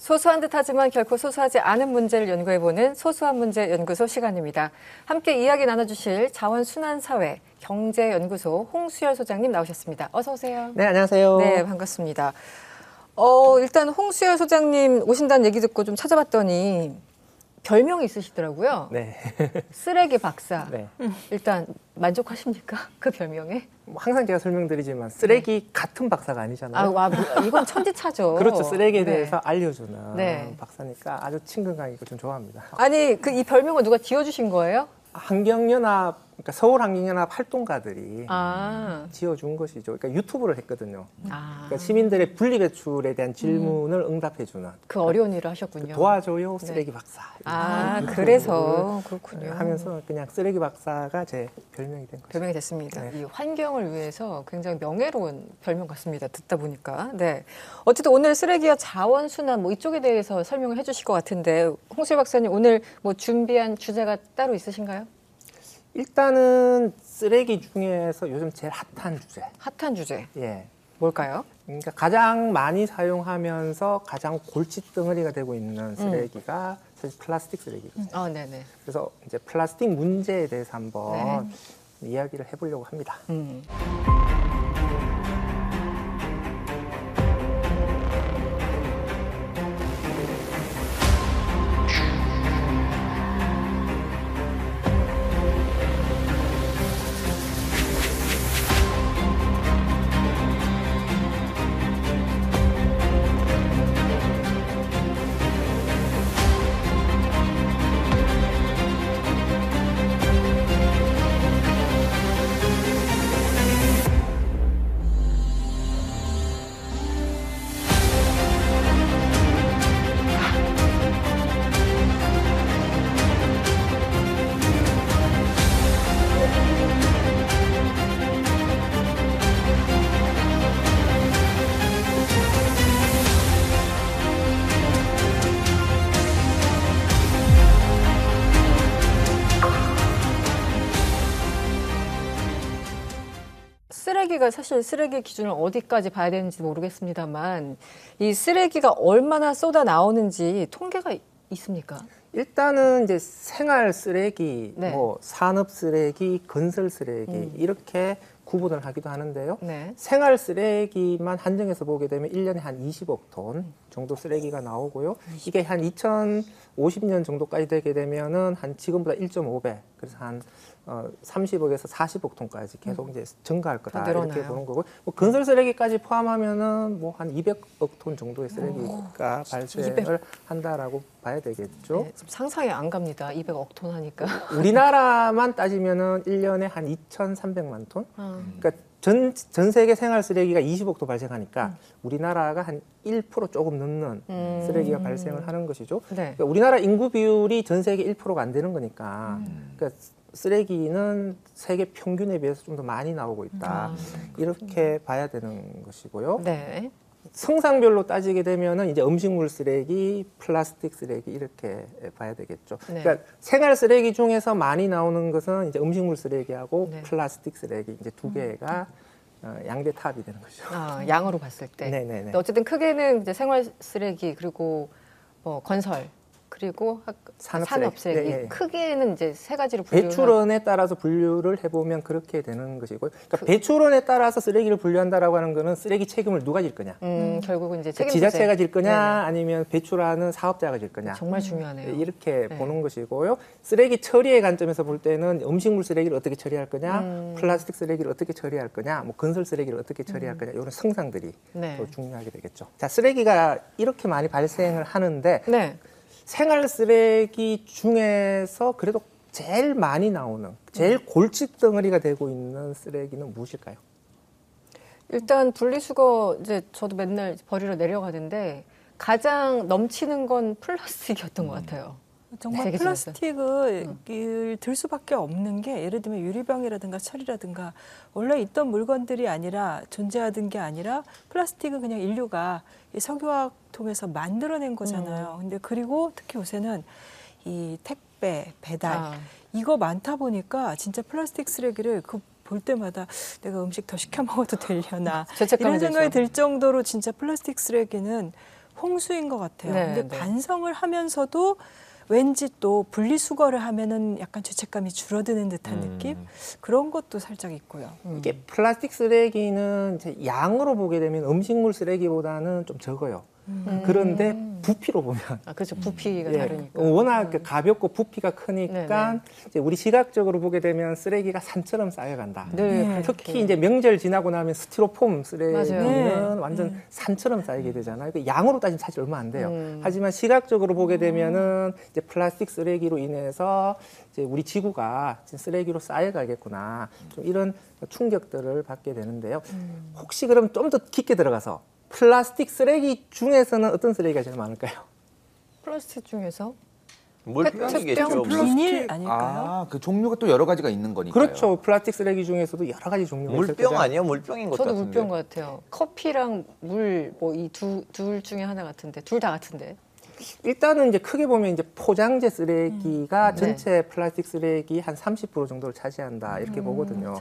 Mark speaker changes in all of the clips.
Speaker 1: 소소한 듯하지만 결코 소소하지 않은 문제를 연구해보는 소소한 문제 연구소 시간입니다. 함께 이야기 나눠주실 자원순환사회 경제연구소 홍수열 소장님 나오셨습니다. 어서 오세요.
Speaker 2: 네, 안녕하세요.
Speaker 1: 네, 반갑습니다. 일단 홍수열 소장님 오신다는 얘기 듣고 좀 찾아봤더니 별명이 있으시더라고요.
Speaker 2: 네.
Speaker 1: 쓰레기 박사.
Speaker 2: 네.
Speaker 1: 일단 만족하십니까? 그 별명에?
Speaker 2: 항상 제가 설명드리지만 쓰레기 같은 박사가 아니잖아요.
Speaker 1: 이건 천지차죠.
Speaker 2: 그렇죠. 쓰레기에
Speaker 1: 네.
Speaker 2: 대해서 알려주는
Speaker 1: 네.
Speaker 2: 박사니까 아주 친근감이고 좀 좋아합니다.
Speaker 1: 아니, 이 별명은 누가 지어주신 거예요?
Speaker 2: 그러니까 서울환경연합 활동가들이
Speaker 1: 아.
Speaker 2: 지어준 것이죠. 그러니까 유튜브를 했거든요.
Speaker 1: 아.
Speaker 2: 그러니까 시민들의 분리배출에 대한 질문을 응답해주는.
Speaker 1: 그 어려운 일을 하셨군요.
Speaker 2: 도와줘요, 쓰레기 박사.
Speaker 1: 아, 그래서 그렇군요.
Speaker 2: 하면서 그냥 쓰레기 박사가 제 별명이 된 거죠.
Speaker 1: 별명이 됐습니다.
Speaker 2: 네.
Speaker 1: 이 환경을 위해서 굉장히 명예로운 별명 같습니다. 듣다 보니까. 네. 어쨌든 오늘 쓰레기와 자원순환 이쪽에 대해서 설명을 해주실 것 같은데 홍수열 박사님 오늘 준비한 주제가 따로 있으신가요?
Speaker 2: 일단은 쓰레기 중에서 요즘 제일 핫한 주제.
Speaker 1: 핫한 주제.
Speaker 2: 예.
Speaker 1: 뭘까요?
Speaker 2: 그러니까 가장 많이 사용하면서 가장 골칫덩어리가 되고 있는 쓰레기가 사실 플라스틱 쓰레기거든요.
Speaker 1: 네네.
Speaker 2: 그래서 이제 플라스틱 문제에 대해서 한번 이야기를 해보려고 합니다.
Speaker 1: 쓰레기가 사실 쓰레기 기준을 어디까지 봐야 되는지 모르겠습니다만 이 쓰레기가 얼마나 쏟아 나오는지 통계가 있습니까?
Speaker 2: 일단은 이제 생활 쓰레기,
Speaker 1: 네.
Speaker 2: 산업 쓰레기, 건설 쓰레기 이렇게 구분을 하기도 하는데요.
Speaker 1: 네.
Speaker 2: 생활 쓰레기만 한정해서 보게 되면 1년에 한 20억 톤 정도 쓰레기가 나오고요. 이게 한 2050년 정도까지 되게 되면은 한 지금보다 1.5배, 그래서 한 30억에서 40억 톤까지 계속 이제 증가할 거다 이렇게 보는 거고, 건설 쓰레기까지 포함하면은 한 200억 톤 정도의 쓰레기가 발생을 한다라고 봐야 되겠죠.
Speaker 1: 네, 상상이 안 갑니다. 200억 톤 하니까.
Speaker 2: 우리나라만 따지면은 1년에 한 2,300만 톤. 그러니까 전 세계 생활 쓰레기가 20억 톤 발생하니까 우리나라가 한 1% 조금 넘는 쓰레기가 발생을 하는 것이죠.
Speaker 1: 네.
Speaker 2: 그러니까 우리나라 인구 비율이 전 세계 1%가 안 되는 거니까 그러니까 쓰레기는 세계 평균에 비해서 좀 더 많이 나오고 있다. 이렇게 봐야 되는 것이고요.
Speaker 1: 네.
Speaker 2: 성상별로 따지게 되면은 이제 음식물 쓰레기, 플라스틱 쓰레기 이렇게 봐야 되겠죠.
Speaker 1: 네.
Speaker 2: 그러니까 생활 쓰레기 중에서 많이 나오는 것은 이제 음식물 쓰레기하고
Speaker 1: 네.
Speaker 2: 플라스틱 쓰레기 이제 두 개가 양대 탑이 되는 거죠.
Speaker 1: 양으로 봤을 때.
Speaker 2: 네네네.
Speaker 1: 근데 어쨌든 크게는 이제 생활 쓰레기 그리고 건설 그리고 산업 쓰레기.
Speaker 2: 예, 예.
Speaker 1: 크게는 이제 세 가지로 분류를
Speaker 2: 배출원에 따라서 분류를 해보면 그렇게 되는 것이고요. 그러니까 배출원에 따라서 쓰레기를 분류한다라고 하는 거는 쓰레기 책임을 누가 질 거냐?
Speaker 1: 결국은 이제
Speaker 2: 그러니까
Speaker 1: 책임
Speaker 2: 지자체가 질 거냐,
Speaker 1: 네네.
Speaker 2: 아니면 배출하는 사업자가 질 거냐?
Speaker 1: 정말 중요하네요.
Speaker 2: 이렇게
Speaker 1: 네.
Speaker 2: 보는 것이고요. 쓰레기 처리의 관점에서 볼 때는 음식물 쓰레기를 어떻게 처리할 거냐, 플라스틱 쓰레기를 어떻게 처리할 거냐, 건설 쓰레기를 어떻게 처리할 거냐, 이런 성상들이
Speaker 1: 네.
Speaker 2: 더 중요하게 되겠죠. 자, 쓰레기가 이렇게 많이 발생을 하는데
Speaker 1: 네.
Speaker 2: 생활 쓰레기 중에서 그래도 제일 많이 나오는, 제일 골칫덩어리가 되고 있는 쓰레기는 무엇일까요?
Speaker 1: 일단 분리수거 이제 저도 맨날 버리러 내려가는데 가장 넘치는 건 플라스틱이었던 것 같아요.
Speaker 3: 정말
Speaker 1: 세계 중에서.
Speaker 3: 플라스틱을 들 수밖에 없는 게 예를 들면 유리병이라든가 철이라든가 원래 있던 물건들이 아니라 존재하던 게 아니라 플라스틱은 그냥 인류가 이 석유화통해서 만들어낸 거잖아요. 근데 그리고 특히 요새는 이 택배, 배달 이거 많다 보니까 진짜 플라스틱 쓰레기를 볼 때마다 내가 음식 더 시켜 먹어도 되려나 이런 생각이 들 정도로 진짜 플라스틱 쓰레기는 홍수인 것 같아요.
Speaker 1: 네,
Speaker 3: 근데
Speaker 1: 네.
Speaker 3: 반성을 하면서도 왠지 또 분리수거를 하면은 약간 죄책감이 줄어드는 듯한 느낌? 그런 것도 살짝 있고요.
Speaker 2: 이게 플라스틱 쓰레기는 이제 양으로 보게 되면 음식물 쓰레기보다는 좀 적어요. 그런데 부피로 보면
Speaker 1: 아, 그렇죠. 부피가
Speaker 2: 예,
Speaker 1: 다르니까.
Speaker 2: 워낙 그 가볍고 부피가 크니까
Speaker 1: 네,
Speaker 2: 이제 우리 시각적으로 보게 되면 쓰레기가 산처럼 쌓여간다.
Speaker 1: 네,
Speaker 3: 네.
Speaker 2: 특히 이제 명절 지나고 나면 스티로폼 쓰레기는
Speaker 1: 맞아요.
Speaker 2: 완전 산처럼 쌓이게 되잖아요. 그 양으로 따지면 사실 얼마 안 돼요.
Speaker 1: 음.
Speaker 2: 하지만 시각적으로 보게 되면은 이제 플라스틱 쓰레기로 인해서 이제 우리 지구가 쓰레기로 쌓여가겠구나. 좀 이런 충격들을 받게 되는데요. 혹시 그럼 좀 더 깊게 들어가서 플라스틱 쓰레기 중에서는 어떤 쓰레기가 제일 많을까요?
Speaker 1: 플라스틱 중에서
Speaker 4: 물병이겠죠.
Speaker 3: 비닐 아닐까요?
Speaker 4: 아, 그 종류가 또 여러 가지가 있는 거니까요.
Speaker 2: 그렇죠. 플라스틱 쓰레기 중에서도 여러 가지 종류가 있을
Speaker 4: 물병
Speaker 2: 거죠.
Speaker 4: 아니에요? 물병인 것
Speaker 1: 저도
Speaker 4: 같은데.
Speaker 1: 물병 같아요. 커피랑 물 뭐 이 둘 중에 하나 같은데 둘 다 같은데.
Speaker 2: 일단은 이제 크게 보면 이제 포장재 쓰레기가
Speaker 1: 네.
Speaker 2: 전체 플라스틱 쓰레기 한 30% 정도를 차지한다 이렇게 보거든요.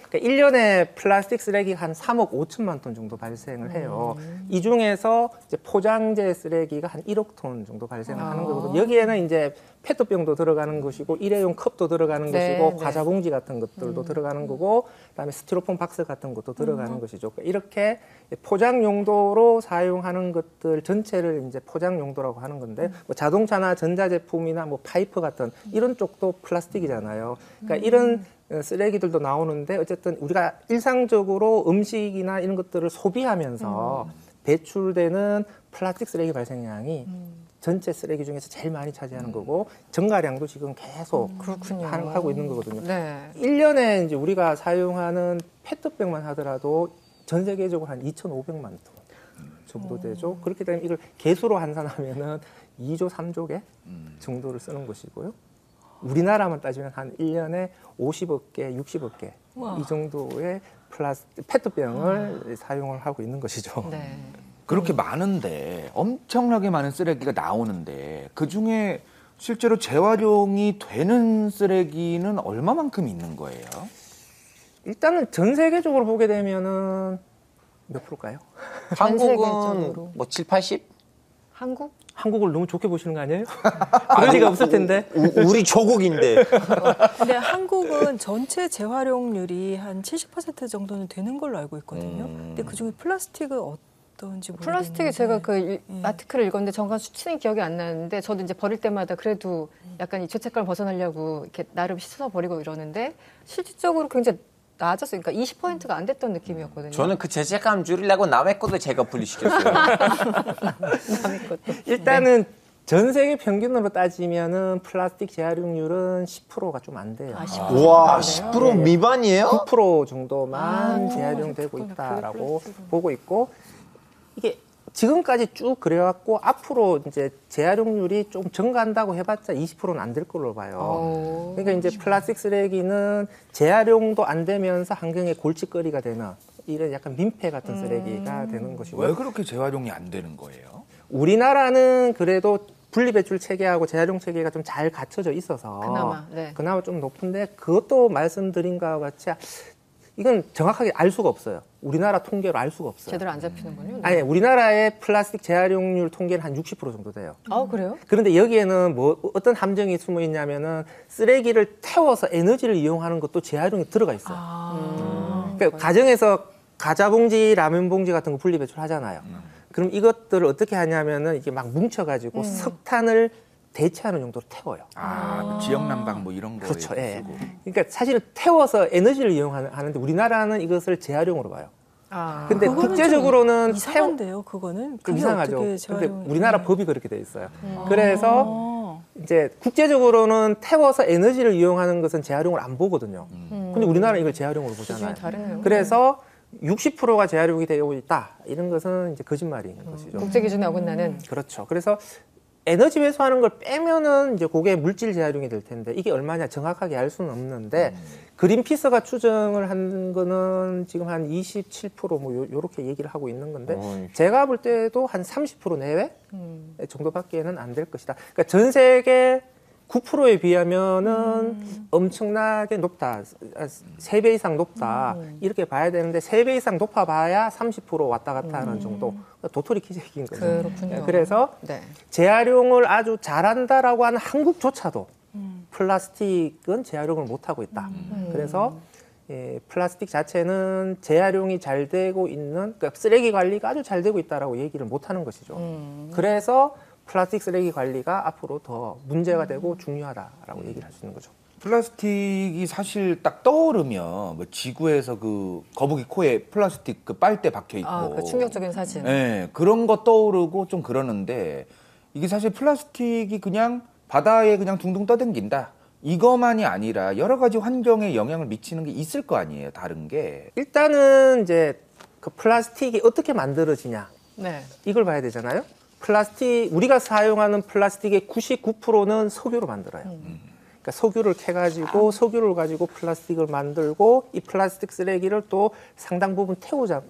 Speaker 2: 그러니까 1년에 플라스틱 쓰레기가 한 3억 5천만 톤 정도 발생을 해요. 이 중에서 이제 포장재 쓰레기가 한 1억 톤 정도 발생을 하는 거거든요. 여기에는 이제 페트병도 들어가는 것이고 일회용 컵도 들어가는
Speaker 1: 네,
Speaker 2: 것이고
Speaker 1: 네.
Speaker 2: 과자 봉지 같은 것들도 들어가는 거고 그다음에 스티로폼 박스 같은 것도 들어가는 것이죠. 그러니까 이렇게 포장 용도로 사용하는 것들 전체를 이제 포장 용도라고 하는 건데 뭐 자동차나 전자제품이나 뭐 파이프 같은 이런 쪽도 플라스틱이잖아요. 그러니까 이런 쓰레기들도 나오는데 어쨌든 우리가 일상적으로 음식이나 이런 것들을 소비하면서 배출되는 플라스틱 쓰레기 발생량이 전체 쓰레기 중에서 제일 많이 차지하는 거고 증가량도 지금 계속
Speaker 1: 그렇군요.
Speaker 2: 하고 있는 거거든요.
Speaker 1: 네.
Speaker 2: 1년에 이제 우리가 사용하는 페트병만 하더라도 전 세계적으로 한 2,500만 톤 정도 되죠. 그렇게 되면 이걸 개수로 환산하면은 2조, 3조 개 정도를 쓰는 것이고요. 우리나라만 따지면 한 1년에 50억 개, 60억 개 이 정도의 페트병을 사용을 하고 있는 것이죠.
Speaker 1: 네.
Speaker 4: 그렇게 많은데 엄청나게 많은 쓰레기가 나오는데 그중에 실제로 재활용이 되는 쓰레기는 얼마만큼 있는 거예요?
Speaker 2: 일단은 전 세계적으로 보게 되면은 몇 프로일까요?
Speaker 1: 전 세계적으로.
Speaker 5: 한국은 뭐 7, 80?
Speaker 1: 한국?
Speaker 2: 한국을 너무 좋게 보시는 거 아니에요? 그럴 리가 없을 텐데.
Speaker 5: 우리 조국인데.
Speaker 3: 근데 한국은 전체 재활용률이 한 70% 정도는 되는 걸로 알고 있거든요. 근데 그중에 플라스틱은 어떤지 모르겠는데.
Speaker 1: 플라스틱이 제가 그 아티클을 읽었는데 정확한 수치는 기억이 안 나는데 저도 이제 버릴 때마다 그래도 약간 이 죄책감을 벗어나려고 이렇게 나름 씻어서 버리고 이러는데 실질적으로 굉장히 낮았어요. 그러니까 20%가 안 됐던 느낌이었거든요.
Speaker 5: 저는 그 죄책감 줄이려고 남의 것도 제가 분리시켰어요.
Speaker 1: 남의 것도.
Speaker 2: 일단은 전 세계 평균으로 따지면은 플라스틱 재활용률은 10%가 좀 안 돼요.
Speaker 1: 아, 10%.
Speaker 5: 우와,
Speaker 1: 그래요?
Speaker 5: 10% 미만이에요?
Speaker 2: 9% 정도만
Speaker 1: 아,
Speaker 2: 재활용되고
Speaker 1: 그렇구나.
Speaker 2: 있다라고
Speaker 1: 플라스틱은.
Speaker 2: 보고 있고 이게 지금까지 쭉 그래왔고 앞으로 이제 재활용률이 좀 증가한다고 해봤자 20%는 안 될 걸로 봐요. 그러니까 이제 플라스틱 쓰레기는 재활용도 안 되면서 환경에 골칫거리가 되는 이런 약간 민폐 같은 쓰레기가 되는 것이고요.
Speaker 4: 왜 그렇게 재활용이 안 되는 거예요?
Speaker 2: 우리나라는 그래도 분리배출 체계하고 재활용 체계가 좀 잘 갖춰져 있어서
Speaker 1: 그나마, 네.
Speaker 2: 그나마 좀 높은데 그것도 말씀드린 것과 같이 이건 정확하게 알 수가 없어요. 우리나라 통계로 알 수가 없어요.
Speaker 1: 제대로 안 잡히는군요.
Speaker 2: 아니 우리나라의 플라스틱 재활용률 통계는 한 60% 정도 돼요.
Speaker 1: 아, 그래요?
Speaker 2: 그런데 여기에는 뭐 어떤 함정이 숨어 있냐면은 쓰레기를 태워서 에너지를 이용하는 것도 재활용에 들어가 있어요. 그러니까 가정에서 과자 봉지, 라면 봉지 같은 거 분리 배출하잖아요. 그럼 이것들을 어떻게 하냐면은 이게 막 뭉쳐가지고 석탄을 대체하는 용도로 태워요.
Speaker 4: 아, 지역 난방 뭐 이런 거에
Speaker 2: 그렇죠. 예.
Speaker 4: 쓰고.
Speaker 2: 그러니까 사실은 태워서 에너지를 이용하는데 우리나라는 이것을 재활용으로 봐요.
Speaker 1: 아.
Speaker 2: 근데
Speaker 3: 그거는
Speaker 2: 국제적으로는
Speaker 3: 좀 이상한데요, 그거는.
Speaker 2: 좀
Speaker 3: 그게
Speaker 2: 이상하죠.
Speaker 3: 어떻게
Speaker 2: 근데
Speaker 3: 재활용...
Speaker 2: 우리나라 법이 그렇게 돼 있어요. 그래서 이제 국제적으로는 태워서 에너지를 이용하는 것은 재활용을 안 보거든요. 근데 우리나라는 이걸 재활용으로 보잖아요.
Speaker 1: 기준이 다르네요.
Speaker 2: 그래서 60%가 재활용이 되고 있다. 이런 것은 이제 거짓말인 것이죠.
Speaker 1: 국제 기준에 어긋나는.
Speaker 2: 그렇죠. 그래서 에너지 회수하는 걸 빼면은 이제 그게 물질 재활용이 될 텐데 이게 얼마냐 정확하게 알 수는 없는데 그린피스가 추정을 한 거는 지금 한 27%뭐 요렇게 얘기를 하고 있는 건데 제가 볼 때도 한 30% 내외 정도밖에는 안 될 것이다. 그러니까 전 세계 9%에 비하면은 엄청나게 높다. 3배 이상 높다. 이렇게 봐야 되는데 3배 이상 높아봐야 30% 왔다 갔다 하는 정도. 도토리 키재기인 거죠.
Speaker 1: 그렇군요.
Speaker 2: 그래서
Speaker 1: 네.
Speaker 2: 재활용을 아주 잘한다라고 하는 한국조차도 플라스틱은 재활용을 못하고 있다. 그래서 플라스틱 자체는 재활용이 잘 되고 있는, 그러니까 쓰레기 관리가 아주 잘 되고 있다라고 얘기를 못하는 것이죠. 그래서 플라스틱 쓰레기 관리가 앞으로 더 문제가 되고 중요하다라고 얘기를 할 수 있는 거죠.
Speaker 4: 플라스틱이 사실 딱 떠오르면 뭐 지구에서 그 거북이 코에 플라스틱 그 빨대 박혀 있고,
Speaker 1: 아, 그 충격적인 사진.
Speaker 4: 네, 그런 거 떠오르고 좀 그러는데 이게 사실 플라스틱이 그냥 바다에 그냥 둥둥 떠댕긴다. 이거만이 아니라 여러 가지 환경에 영향을 미치는 게 있을 거 아니에요, 다른 게.
Speaker 2: 일단은 이제 그 플라스틱이 어떻게 만들어지냐
Speaker 1: 네.
Speaker 2: 이걸 봐야 되잖아요. 플라스틱, 우리가 사용하는 플라스틱의 99%는 석유로 만들어요. 그러니까 석유를 캐가지고 석유를 가지고 플라스틱을 만들고 이 플라스틱 쓰레기를 또 상당 부분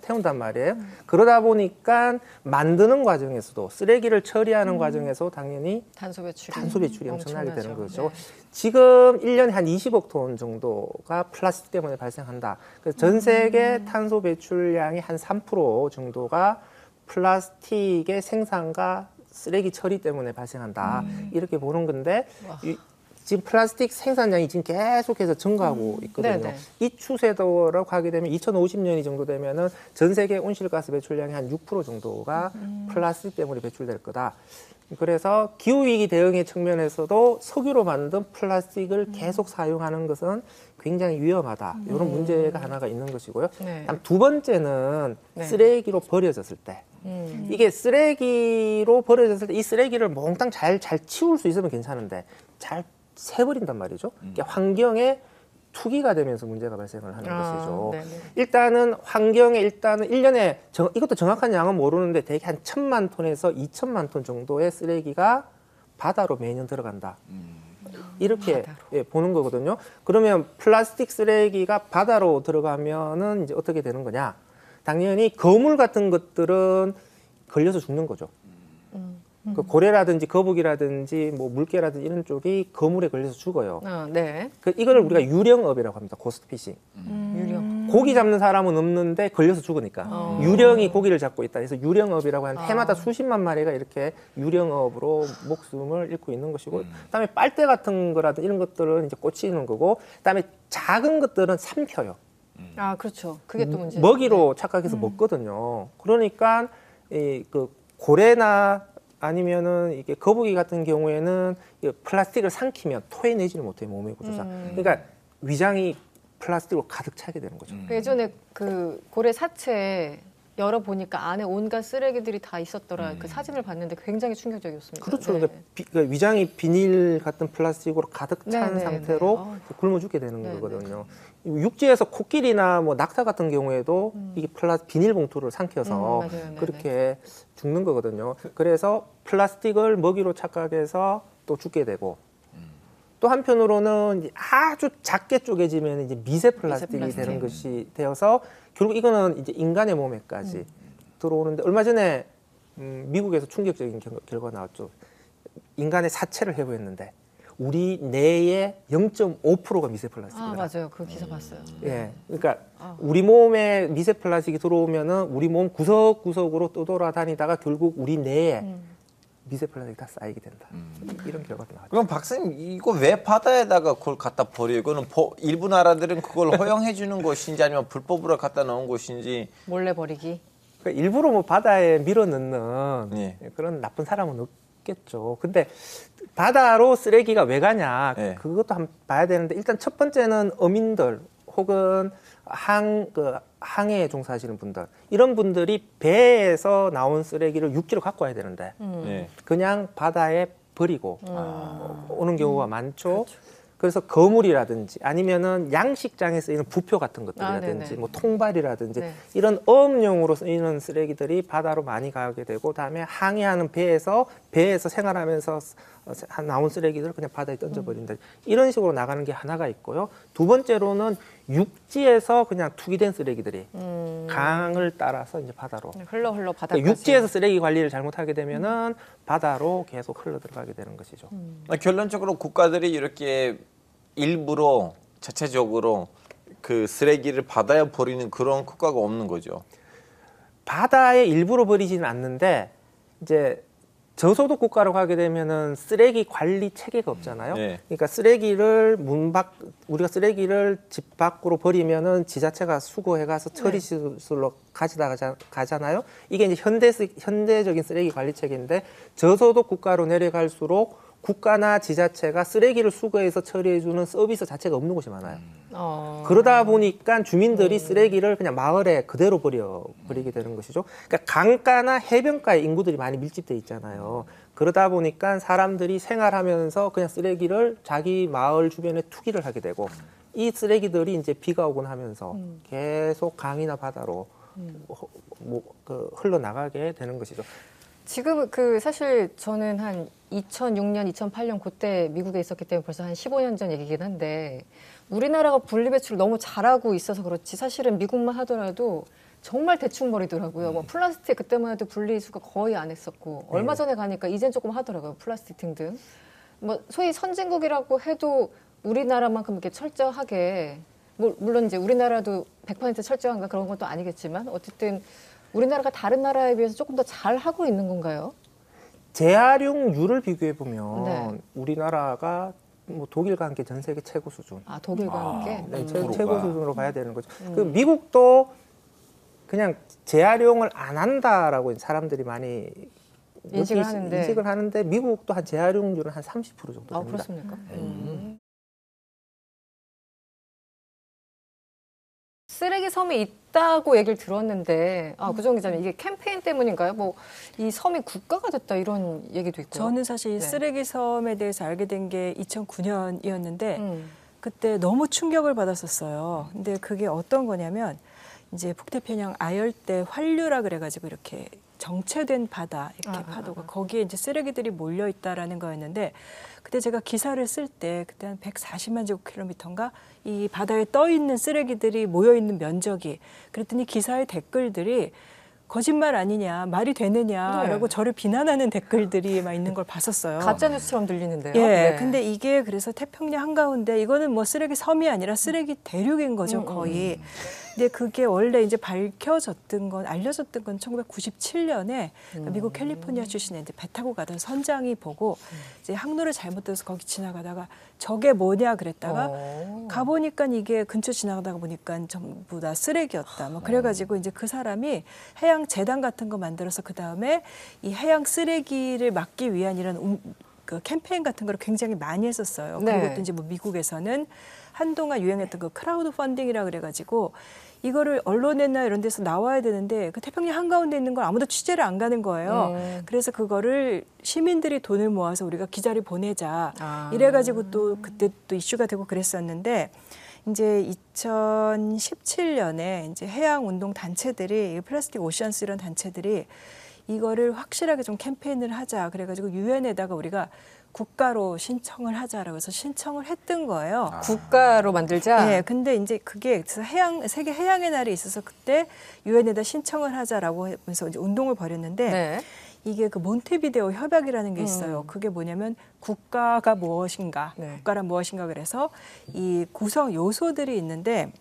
Speaker 2: 태운단 말이에요. 그러다 보니까 만드는 과정에서도 쓰레기를 처리하는 과정에서 당연히
Speaker 1: 탄소 배출이,
Speaker 2: 탄소 배출이 엄청나게 되는
Speaker 1: 엄청나죠.
Speaker 2: 거죠.
Speaker 1: 네.
Speaker 2: 지금 1년에 한 20억 톤 정도가 플라스틱 때문에 발생한다. 그래서 전 세계 탄소 배출량이 한 3% 정도가 플라스틱의 생산과 쓰레기 처리 때문에 발생한다. 이렇게 보는 건데 지금 플라스틱 생산량이 지금 계속해서 증가하고 있거든요.
Speaker 1: 네네.
Speaker 2: 이 추세대로 가게 되면 2050년이 정도 되면은 전 세계 온실가스 배출량이 한 6% 정도가 플라스틱 때문에 배출될 거다. 그래서 기후위기 대응의 측면에서도 석유로 만든 플라스틱을 계속 사용하는 것은 굉장히 위험하다. 이런 문제가 하나가 있는 것이고요.
Speaker 1: 네.
Speaker 2: 다음 두 번째는
Speaker 1: 네.
Speaker 2: 쓰레기로 버려졌을 때. 이게 쓰레기로 버려졌을 때 이 쓰레기를 몽땅 잘 치울 수 있으면 괜찮은데 잘 새버린단 말이죠. 이게 환경에 투기가 되면서 문제가 발생을 하는 것이죠.
Speaker 1: 네네.
Speaker 2: 일단은 환경에 일단은 1년에 이것도 정확한 양은 모르는데 대개 한 1,000만 톤에서 2,000만 톤 정도의 쓰레기가 바다로 매년 들어간다. 이렇게 예, 보는 거거든요. 그러면 플라스틱 쓰레기가 바다로 들어가면은 이제 어떻게 되는 거냐? 당연히 거물 같은 것들은 걸려서 죽는 거죠. 그 고래라든지 거북이라든지 뭐 물개라든지 이런 쪽이 거물에 걸려서 죽어요.
Speaker 1: 네.
Speaker 2: 이거를 우리가 유령업이라고 합니다. 고스트피싱.
Speaker 1: 유령.
Speaker 2: 고기 잡는 사람은 없는데 걸려서 죽으니까 유령이 고기를 잡고 있다. 그래서 유령업이라고 하는 해마다 수십만 마리가 이렇게 유령업으로 목숨을 잃고 있는 것이고, 그다음에 빨대 같은 거라든 이런 것들은 이제 꽂히는 거고, 그다음에 작은 것들은 삼켜요.
Speaker 1: 아, 그렇죠. 그게 또 문제.
Speaker 2: 먹이로 착각해서 먹거든요. 그러니까 그 고래나 아니면은 이게 거북이 같은 경우에는 이 플라스틱을 삼키면 토해내지를 못해요, 몸의 구조상. 그러니까 위장이 플라스틱으로 가득 차게 되는 거죠.
Speaker 1: 예전에 그 고래 사체에 열어보니까 안에 온갖 쓰레기들이 다 있었더라. 그 사진을 봤는데 굉장히 충격적이었습니다.
Speaker 2: 그렇죠.
Speaker 1: 네.
Speaker 2: 그러니까 위장이 비닐 같은 플라스틱으로 가득 찬
Speaker 1: 네, 네,
Speaker 2: 상태로
Speaker 1: 네.
Speaker 2: 굶어 죽게 되는
Speaker 1: 네,
Speaker 2: 거거든요. 육지에서 코끼리나 뭐 낙타 같은 경우에도 이게 비닐봉투를 삼켜서
Speaker 1: 맞아요. 네,
Speaker 2: 그렇게 죽는 거거든요. 그래서 플라스틱을 먹이로 착각해서 또 죽게 되고, 또 한편으로는 이제 아주 작게 쪼개지면 이제 미세 플라스틱이
Speaker 1: 플라스틱.
Speaker 2: 되는 것이 되어서 결국 이거는 이제 인간의 몸에까지 들어오는데, 얼마 전에 미국에서 충격적인 결과가 나왔죠. 인간의 사체를 해부했는데 우리 뇌의 0.5%가 미세
Speaker 1: 아,
Speaker 2: 플라스틱이다.
Speaker 1: 맞아요. 그 기사 봤어요.
Speaker 2: 예, 그러니까 우리 몸에 미세 플라스틱이 들어오면은 우리 몸 구석구석으로 떠돌아다니다가 결국 우리 뇌에 미세 플라스틱이 다 쌓이게 된다. 이런 결과도 나왔죠.
Speaker 5: 그럼 박사님 이거 왜 바다에다가 그걸 갖다 버려요? 이거는 일부 나라들은 그걸 허용해 주는 것인지 아니면 불법으로 갖다 넣은 것인지.
Speaker 1: 몰래 버리기.
Speaker 2: 그러니까 일부러 뭐 바다에 밀어 넣는
Speaker 5: 예.
Speaker 2: 그런 나쁜 사람은 없겠죠. 근데 바다로 쓰레기가 왜 가냐?
Speaker 5: 예.
Speaker 2: 그것도 한번 봐야 되는데, 일단 첫 번째는 어민들 혹은 항해에 종사하시는 분들, 이런 분들이 배에서 나온 쓰레기를 육지로 갖고 와야 되는데
Speaker 5: 예.
Speaker 2: 그냥 바다에 버리고 오는 경우가 많죠.
Speaker 1: 그렇죠.
Speaker 2: 그래서 거물이라든지 아니면은 양식장에 쓰이는 부표 같은 것들이라든지
Speaker 1: 네네.
Speaker 2: 뭐 통발이라든지
Speaker 1: 네.
Speaker 2: 이런 어업용으로 쓰이는 쓰레기들이 바다로 많이 가게 되고 그다음에 항해하는 배에서 생활하면서 나온 쓰레기들을 그냥 바다에 던져버린다. 이런 식으로 나가는 게 하나가 있고요. 두 번째로는 육지에서 그냥 투기된 쓰레기들이 강을 따라서 이제 바다로.
Speaker 1: 흘러 바다까지.
Speaker 2: 육지에서 쓰레기 관리를 잘못하게 되면은 바다로 계속 흘러 들어가게 되는 것이죠.
Speaker 5: 결론적으로 국가들이 이렇게 일부러 자체적으로 그 쓰레기를 바다에 버리는 그런 국가가 없는 거죠.
Speaker 2: 바다에 일부러 버리지는 않는데 이제 저소득 국가로 가게 되면은 쓰레기 관리 체계가 없잖아요.
Speaker 5: 네.
Speaker 2: 그러니까 우리가 쓰레기를 집 밖으로 버리면은 지자체가 수거해 가서 처리시설로 가잖아요. 이게 이제 현대적인 쓰레기 관리 체계인데 저소득 국가로 내려갈수록 국가나 지자체가 쓰레기를 수거해서 처리해주는 서비스 자체가 없는 곳이 많아요. 그러다 보니까 주민들이 쓰레기를 그냥 마을에 그대로 버리게 되는 것이죠. 그러니까 강가나 해변가에 인구들이 많이 밀집돼 있잖아요. 그러다 보니까 사람들이 생활하면서 그냥 쓰레기를 자기 마을 주변에 투기를 하게 되고 이 쓰레기들이 이제 비가 오곤 하면서 계속 강이나 바다로 흘러나가게 되는 것이죠.
Speaker 1: 지금 사실 저는 한 2006년, 2008년 그때 미국에 있었기 때문에 벌써 한 15년 전 얘기긴 한데 우리나라가 분리배출을 너무 잘하고 있어서 그렇지 사실은 미국만 하더라도 정말 대충 버리더라고요. 뭐 플라스틱 그때만 해도 분리수거 거의 안 했었고 얼마 전에 가니까 이젠 조금 하더라고요. 플라스틱 등등. 뭐 소위 선진국이라고 해도 우리나라만큼 이렇게 철저하게 물론 이제 우리나라도 100% 철저한가 그런 것도 아니겠지만 어쨌든 우리나라가 다른 나라에 비해서 조금 더 잘하고 있는 건가요?
Speaker 2: 재활용률을 비교해 보면
Speaker 1: 네.
Speaker 2: 우리나라가 뭐 독일과 함께 전 세계 최고 수준.
Speaker 1: 독일과 함께?
Speaker 2: 네, 최고 수준으로 봐야 되는 거죠. 그 미국도 그냥 재활용을 안 한다라고 사람들이 많이 인식을 하는데 미국도 한 재활용률은 한 30% 정도 됩니다.
Speaker 1: 그렇습니까? 쓰레기 섬이 있다고 얘기를 들었는데 구정 기자님 이게 캠페인 때문인가요? 뭐 이 섬이 국가가 됐다 이런 얘기도 있고요.
Speaker 3: 저는 사실 쓰레기 섬에 대해서 알게 된 게 2009년이었는데 그때 너무 충격을 받았었어요. 근데 그게 어떤 거냐면 이제 북태평양 아열대 환류라 그래가지고 이렇게 정체된 바다 이렇게 파도가 거기에 이제 쓰레기들이 몰려 있다라는 거였는데 그때 제가 기사를 쓸 때 그때 한 140만 제곱킬로미터인가 이 바다에 떠 있는 쓰레기들이 모여 있는 면적이 그랬더니 기사의 댓글들이 거짓말 아니냐 말이 되느냐라고 저를 비난하는 댓글들이 막 있는 걸 봤었어요.
Speaker 1: 가짜 뉴스처럼 들리는데요.
Speaker 3: 예, 근데 이게 그래서 태평양 한가운데 이거는 뭐 쓰레기 섬이 아니라 쓰레기 대륙인 거죠 거의. 근데 그게 원래 이제 알려졌던 건 1997년에 미국 캘리포니아 출신의 이제 배 타고 가던 선장이 보고 이제 항로를 잘못해서 거기 지나가다가 저게 뭐냐 그랬다가 가보니까 이게 근처 지나가다가 보니까 전부 다 쓰레기였다. 뭐 그래가지고 이제 그 사람이 해양 재단 같은 거 만들어서 그 다음에 이 해양 쓰레기를 막기 위한 이런 그 캠페인 같은 거를 굉장히 많이 했었어요. 그리고 또 이제 뭐 미국에서는 한동안 유행했던 그 크라우드 펀딩이라 그래가지고 이거를 언론이나 이런 데서 나와야 되는데 그 태평양 한가운데 있는 걸 아무도 취재를 안 가는 거예요. 그래서 그거를 시민들이 돈을 모아서 우리가 기자를 보내자. 이래가지고 또 그때 또 이슈가 되고 그랬었는데 이제 2017년에 이제 해양 운동 단체들이 플라스틱 오션스 이런 단체들이 이거를 확실하게 좀 캠페인을 하자. 그래가지고 유엔에다가 우리가 국가로 신청을 하자라고 해서 신청을 했던 거예요.
Speaker 1: 국가로 만들자?
Speaker 3: 네, 근데 이제 그게 세계 해양의 날이 있어서 그때 유엔에다 신청을 하자라고 하면서 이제 운동을 벌였는데 이게 그 몬테비데오 협약이라는 게 있어요. 그게 뭐냐면 국가가 무엇인가, 국가란 무엇인가 그래서 이 구성 요소들이 있는데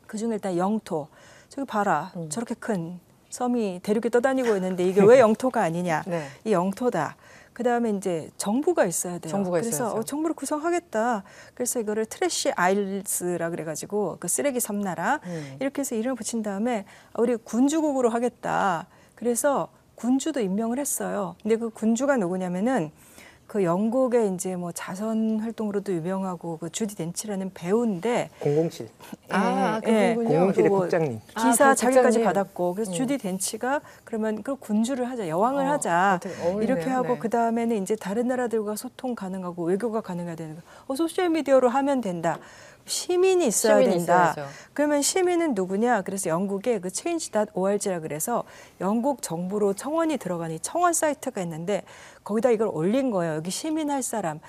Speaker 3: 그중에 일단 영토. 저기 봐라, 저렇게 큰 섬이 대륙에 떠다니고 있는데 이게 왜 영토가 아니냐? 이 영토다. 그다음에 이제 정부가 있어야 돼요. 그래서 정부를 구성하겠다. 그래서 이거를 트래시 아일스라 그래가지고 그 쓰레기 섬나라 이렇게 해서 이름을 붙인 다음에 우리 군주국으로 하겠다. 그래서 군주도 임명을 했어요. 근데 그 군주가 누구냐면은 그 영국의 이제 뭐 자선 활동으로도 유명하고 그 주디 덴치라는 배우인데
Speaker 2: 007.
Speaker 1: 그분군요.
Speaker 2: 007의
Speaker 3: 뭐
Speaker 2: 국장님.
Speaker 3: 기사
Speaker 1: 그
Speaker 3: 자기까지
Speaker 1: 국장님.
Speaker 3: 받았고 그래서 주디 덴치가 그러면 그 군주를 하자, 여왕을 하자
Speaker 1: 되게 어울리네요.
Speaker 3: 이렇게 하고
Speaker 1: 네.
Speaker 3: 그 다음에는 이제 다른 나라들과 소통 가능하고 외교가 가능해야 되는 거. 소셜 미디어로 하면 된다. 시민이 있어야
Speaker 1: 시민이
Speaker 3: 된다.
Speaker 1: 있어야죠.
Speaker 3: 그러면 시민은 누구냐? 그래서 영국에 그 change.org라 그래서 영국 정부로 청원이 들어가는 이 청원 사이트가 있는데 거기다 이걸 올린 거예요. 여기 시민 할 사람.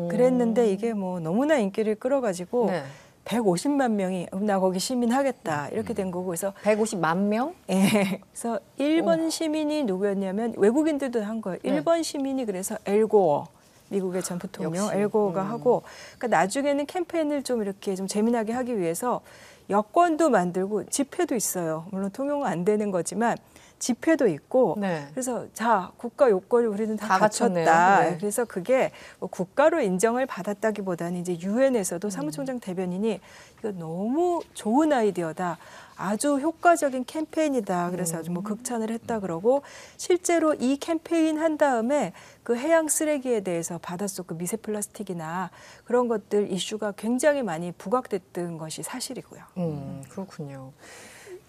Speaker 3: 그랬는데 이게 뭐 너무나 인기를 끌어가지고
Speaker 1: 네.
Speaker 3: 150만 명이 나 거기 시민하겠다 이렇게 된 거고 그래서
Speaker 1: 150만 명?
Speaker 3: 예. 그래서 1번 시민이 누구였냐면 외국인들도 한 거예요. 1번 시민이 그래서 엘고어. 미국의 전 부통령
Speaker 1: 역시.
Speaker 3: 엘고어가 하고 그러니까 나중에는 캠페인을 좀 이렇게 좀 재미나게 하기 위해서 여권도 만들고 집회도 있어요. 물론 통용은 안 되는 거지만 집회도 있고
Speaker 1: 네.
Speaker 3: 그래서 자 국가 요건을 우리는 다
Speaker 1: 다 갖췄네요.
Speaker 3: 갖췄다.
Speaker 1: 네.
Speaker 3: 그래서 그게 뭐 국가로 인정을 받았다기보다는 이제 유엔에서도 사무총장 대변인이 이거 너무 좋은 아이디어다. 아주 효과적인 캠페인이다. 그래서 아주 뭐 극찬을 했다 그러고 실제로 이 캠페인 한 다음에 그 해양 쓰레기에 대해서 바닷속 그 미세 플라스틱이나 그런 것들 이슈가 굉장히 많이 부각됐던 것이 사실이고요.
Speaker 1: 그렇군요.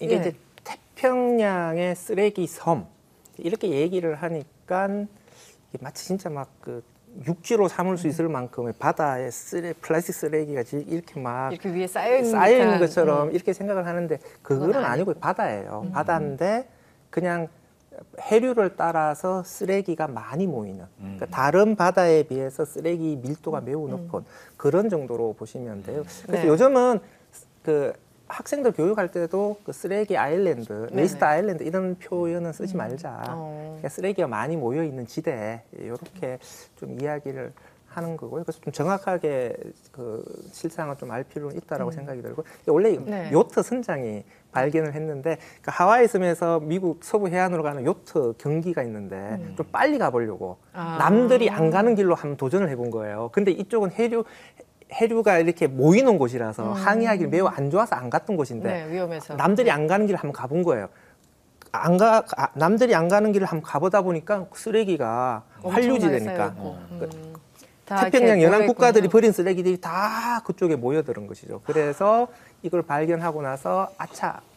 Speaker 2: 이게
Speaker 1: 예.
Speaker 2: 이제 태평양의 쓰레기 섬 이렇게 얘기를 하니까 이게 마치 진짜 막 그 육지로 삼을 수 있을 만큼의 바다의 플라스틱 쓰레기가 이렇게 막
Speaker 1: 이렇게 위에 쌓여
Speaker 2: 있는 것처럼 이렇게 생각을 하는데 그건
Speaker 1: 그건
Speaker 2: 아니고 바다예요. 바다인데 그냥 해류를 따라서 쓰레기가 많이 모이는 그러니까 다른 바다에 비해서 쓰레기 밀도가 매우 높은 그런 정도로 보시면 돼요. 그래서
Speaker 1: 네.
Speaker 2: 요즘은 그 학생들 교육할 때도 그 쓰레기 아일랜드, 웨이스트 아일랜드 이런 표현은 쓰지 말자. 그러니까 쓰레기가 많이 모여 있는 지대 이렇게 좀 이야기를 하는 거고요. 그래서 좀 정확하게 그 실상을 좀 알 필요는 있다라고 생각이 들고 원래
Speaker 1: 네.
Speaker 2: 요트 선장이 발견을 했는데 그 하와이 섬에서 미국 서부 해안으로 가는 요트 경기가 있는데 좀 빨리 가보려고 남들이 안 가는 길로 한번 도전을 해본 거예요. 근데 이쪽은 해류가 이렇게 모이는 곳이라서 항해하기 매우 안 좋아서 안 갔던 곳인데
Speaker 1: 네, 위험해서.
Speaker 2: 남들이 안 가는 길을 한번 가본 거예요. 남들이 안 가는 길을 한번 가보다 보니까 쓰레기가 환류지 되니까 태평양 연안 국가들이 버린 쓰레기들이 다 그쪽에 모여드는 것이죠. 그래서 이걸 발견하고 나서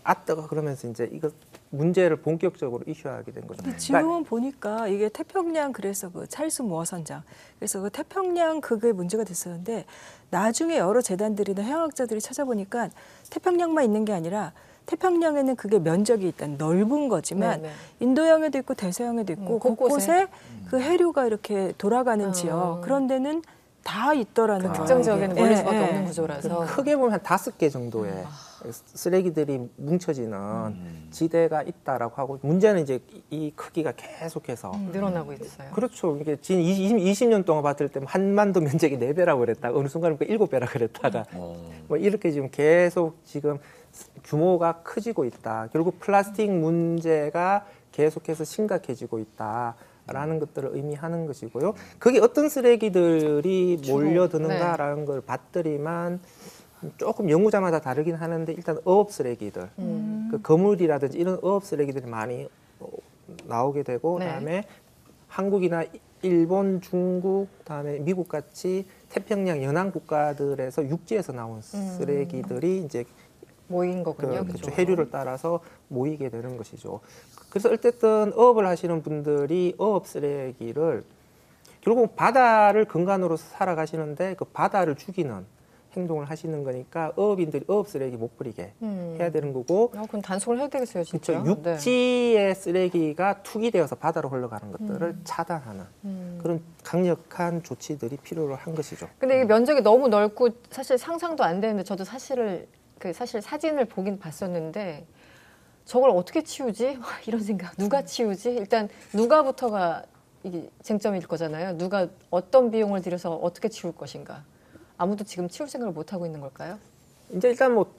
Speaker 2: 아뜨가 그러면서 이제 이거 문제를 본격적으로 이슈하게 된 거죠.
Speaker 3: 지금은 보니까 이게 태평양 그래서 그 찰스 무어 선장 그래서 그 태평양 그게 문제가 됐었는데 나중에 여러 재단들이나 해양학자들이 찾아보니까 태평양만 있는 게 아니라 태평양에는 그게 면적이 일단 넓은 거지만
Speaker 1: 네, 네.
Speaker 3: 인도양에도 있고 대서양에도 있고 곳곳에 그 해류가 이렇게 돌아가는 지역 그런 데는 다 있더라는 거예요.
Speaker 1: 특정적인 몰릴 수밖에
Speaker 3: 예,
Speaker 1: 없는
Speaker 3: 예.
Speaker 1: 구조라서.
Speaker 2: 크게 보면 한 5개 정도의 쓰레기들이 뭉쳐지는 지대가 있다라고 하고 문제는 이제 이 크기가 계속해서
Speaker 1: 늘어나고 있어요.
Speaker 2: 그렇죠. 이게 지금 20년 동안 봤을 때 한반도 면적이 4배라고 그랬다가 어느 순간에 7배라 그랬다가 뭐 이렇게 지금 계속 지금 규모가 커지고 있다. 결국 플라스틱 문제가 계속해서 심각해지고 있다라는 것들을 의미하는 것이고요. 그게 어떤 쓰레기들이 몰려드는가라는 걸 봤더니만 조금 연구자마다 다르긴 하는데 일단 어업 쓰레기들, 그 거물이라든지 이런 어업 쓰레기들이 많이 나오게 되고
Speaker 1: 네.
Speaker 2: 그다음에 한국이나 일본, 중국, 그다음에 미국 같이 태평양 연안 국가들에서 육지에서 나온 쓰레기들이 이제
Speaker 1: 모인 거군요.
Speaker 2: 그렇죠.
Speaker 1: 그쪽으로.
Speaker 2: 해류를 따라서 모이게 되는 것이죠. 그래서 어쨌든 어업을 하시는 분들이 어업 쓰레기를 결국 바다를 근간으로 살아가시는데 그 바다를 죽이는 행동을 하시는 거니까 어업인들이 어업 쓰레기 못 버리게 해야 되는 거고
Speaker 1: 그럼 단속을 해야 되겠어요, 진짜.
Speaker 2: 그렇죠. 육지의 쓰레기가 투기되어서 바다로 흘러가는 것들을 차단하는 그런 강력한 조치들이 필요로 한 것이죠.
Speaker 1: 근데 이게 면적이 너무 넓고 사실 상상도 안 되는데 저도 사실 사진을 보긴 봤었는데 저걸 어떻게 치우지? 이런 생각. 누가 치우지? 일단 누가부터가 이게 쟁점일 거잖아요. 누가 어떤 비용을 들여서 어떻게 치울 것인가. 아무도 지금 치울 생각을 못 하고 있는 걸까요?
Speaker 2: 이제 일단 뭐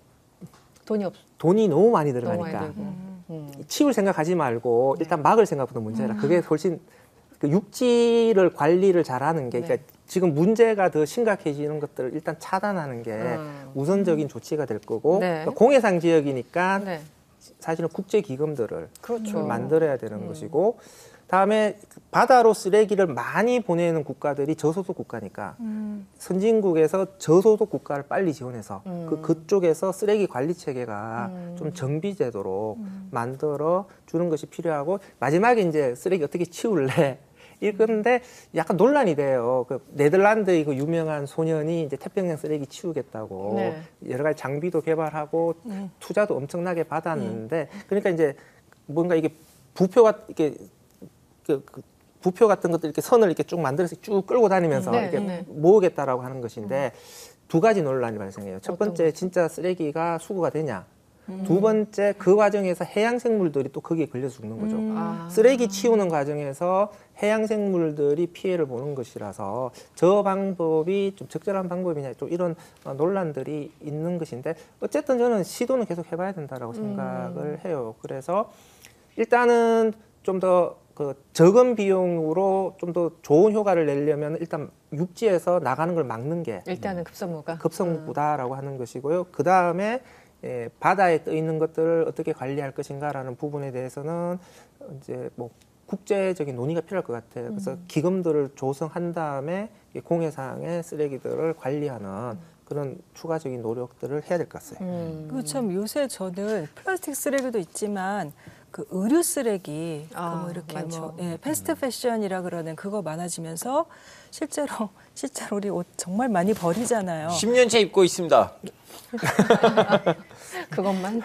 Speaker 2: 돈이 너무 많이
Speaker 1: 너무
Speaker 2: 들어가니까
Speaker 1: 많이 들고.
Speaker 2: 치울 생각하지 말고 일단 막을 생각부터 문제라. 그게 훨씬 그 육지를 관리를 잘하는 게 그러니까 지금 문제가 더 심각해지는 것들을 일단 차단하는 게 우선적인 조치가 될 거고
Speaker 1: 네.
Speaker 2: 그러니까 공해상 지역이니까
Speaker 1: 네.
Speaker 2: 사실은 국제 기금들을
Speaker 1: 그렇죠.
Speaker 2: 만들어야 되는 것이고 다음에 바다로 쓰레기를 많이 보내는 국가들이 저소득 국가니까 선진국에서 저소득 국가를 빨리 지원해서 그쪽에서 쓰레기 관리 체계가 좀 정비되도록 만들어 주는 것이 필요하고 마지막에 이제 쓰레기 어떻게 치울래? 이건데 약간 논란이 돼요. 그 네덜란드의 그 유명한 소년이 이제 태평양 쓰레기 치우겠다고
Speaker 1: 네.
Speaker 2: 여러 가지 장비도 개발하고 투자도 엄청나게 받았는데 그러니까 이제 뭔가 이게 부표가 이렇게 그 부표 같은 것들 이렇게 선을 이렇게 쭉 만들어서 쭉 끌고 다니면서
Speaker 1: 네,
Speaker 2: 이렇게
Speaker 1: 네.
Speaker 2: 모으겠다라고 하는 것인데 두 가지 논란이 발생해요. 첫 번째 진짜 쓰레기가 수거가 되냐. 두 번째 그 과정에서 해양 생물들이 또 거기에 걸려서 죽는 거죠.
Speaker 1: 아.
Speaker 2: 쓰레기 치우는 과정에서 해양 생물들이 피해를 보는 것이라서 저 방법이 좀 적절한 방법이냐 좀 이런 논란들이 있는 것인데 어쨌든 저는 시도는 계속 해봐야 된다라고 생각을 해요. 그래서 일단은 좀 더 그 적은 비용으로 좀 더 좋은 효과를 내려면 일단 육지에서 나가는 걸 막는 게
Speaker 1: 일단은 급선무가
Speaker 2: 급성무다라고 하는 것이고요. 그 다음에 바다에 떠 있는 것들을 어떻게 관리할 것인가라는 부분에 대해서는 이제 뭐 국제적인 논의가 필요할 것 같아요. 그래서 기금들을 조성한 다음에 공해상의 쓰레기들을 관리하는 그런 추가적인 노력들을 해야 될 것 같아요.
Speaker 3: 그 참 요새 저는 플라스틱 쓰레기도 있지만 그 의류 쓰레기
Speaker 1: 아,
Speaker 3: 뭐 이렇게
Speaker 1: 많죠.
Speaker 3: 뭐 패스트 패션이라 그러는 그거 많아지면서 실제로 우리 옷 정말 많이 버리잖아요.
Speaker 5: 10년째 입고 있습니다.
Speaker 1: 그것만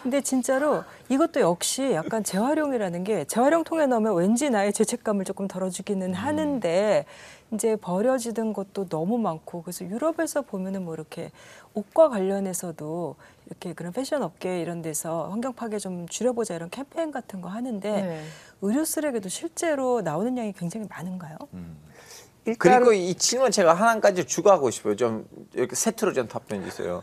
Speaker 3: 근데 진짜로 이것도 역시 약간 재활용이라는 게 재활용통에 넣으면 왠지 나의 죄책감을 조금 덜어주기는 하는데 이제 버려지는 것도 너무 많고 그래서 유럽에서 보면은 뭐 이렇게 옷과 관련해서도 이렇게 그런 패션 업계 이런 데서 환경 파괴 좀 줄여보자 이런 캠페인 같은 거 하는데
Speaker 1: 네.
Speaker 3: 의류 쓰레기도 실제로 나오는 양이 굉장히 많은가요?
Speaker 2: 일단
Speaker 5: 그리고 이 질문 제가 하나까지 추가하고 싶어요. 좀 이렇게 세트로 좀 답변해 주세요.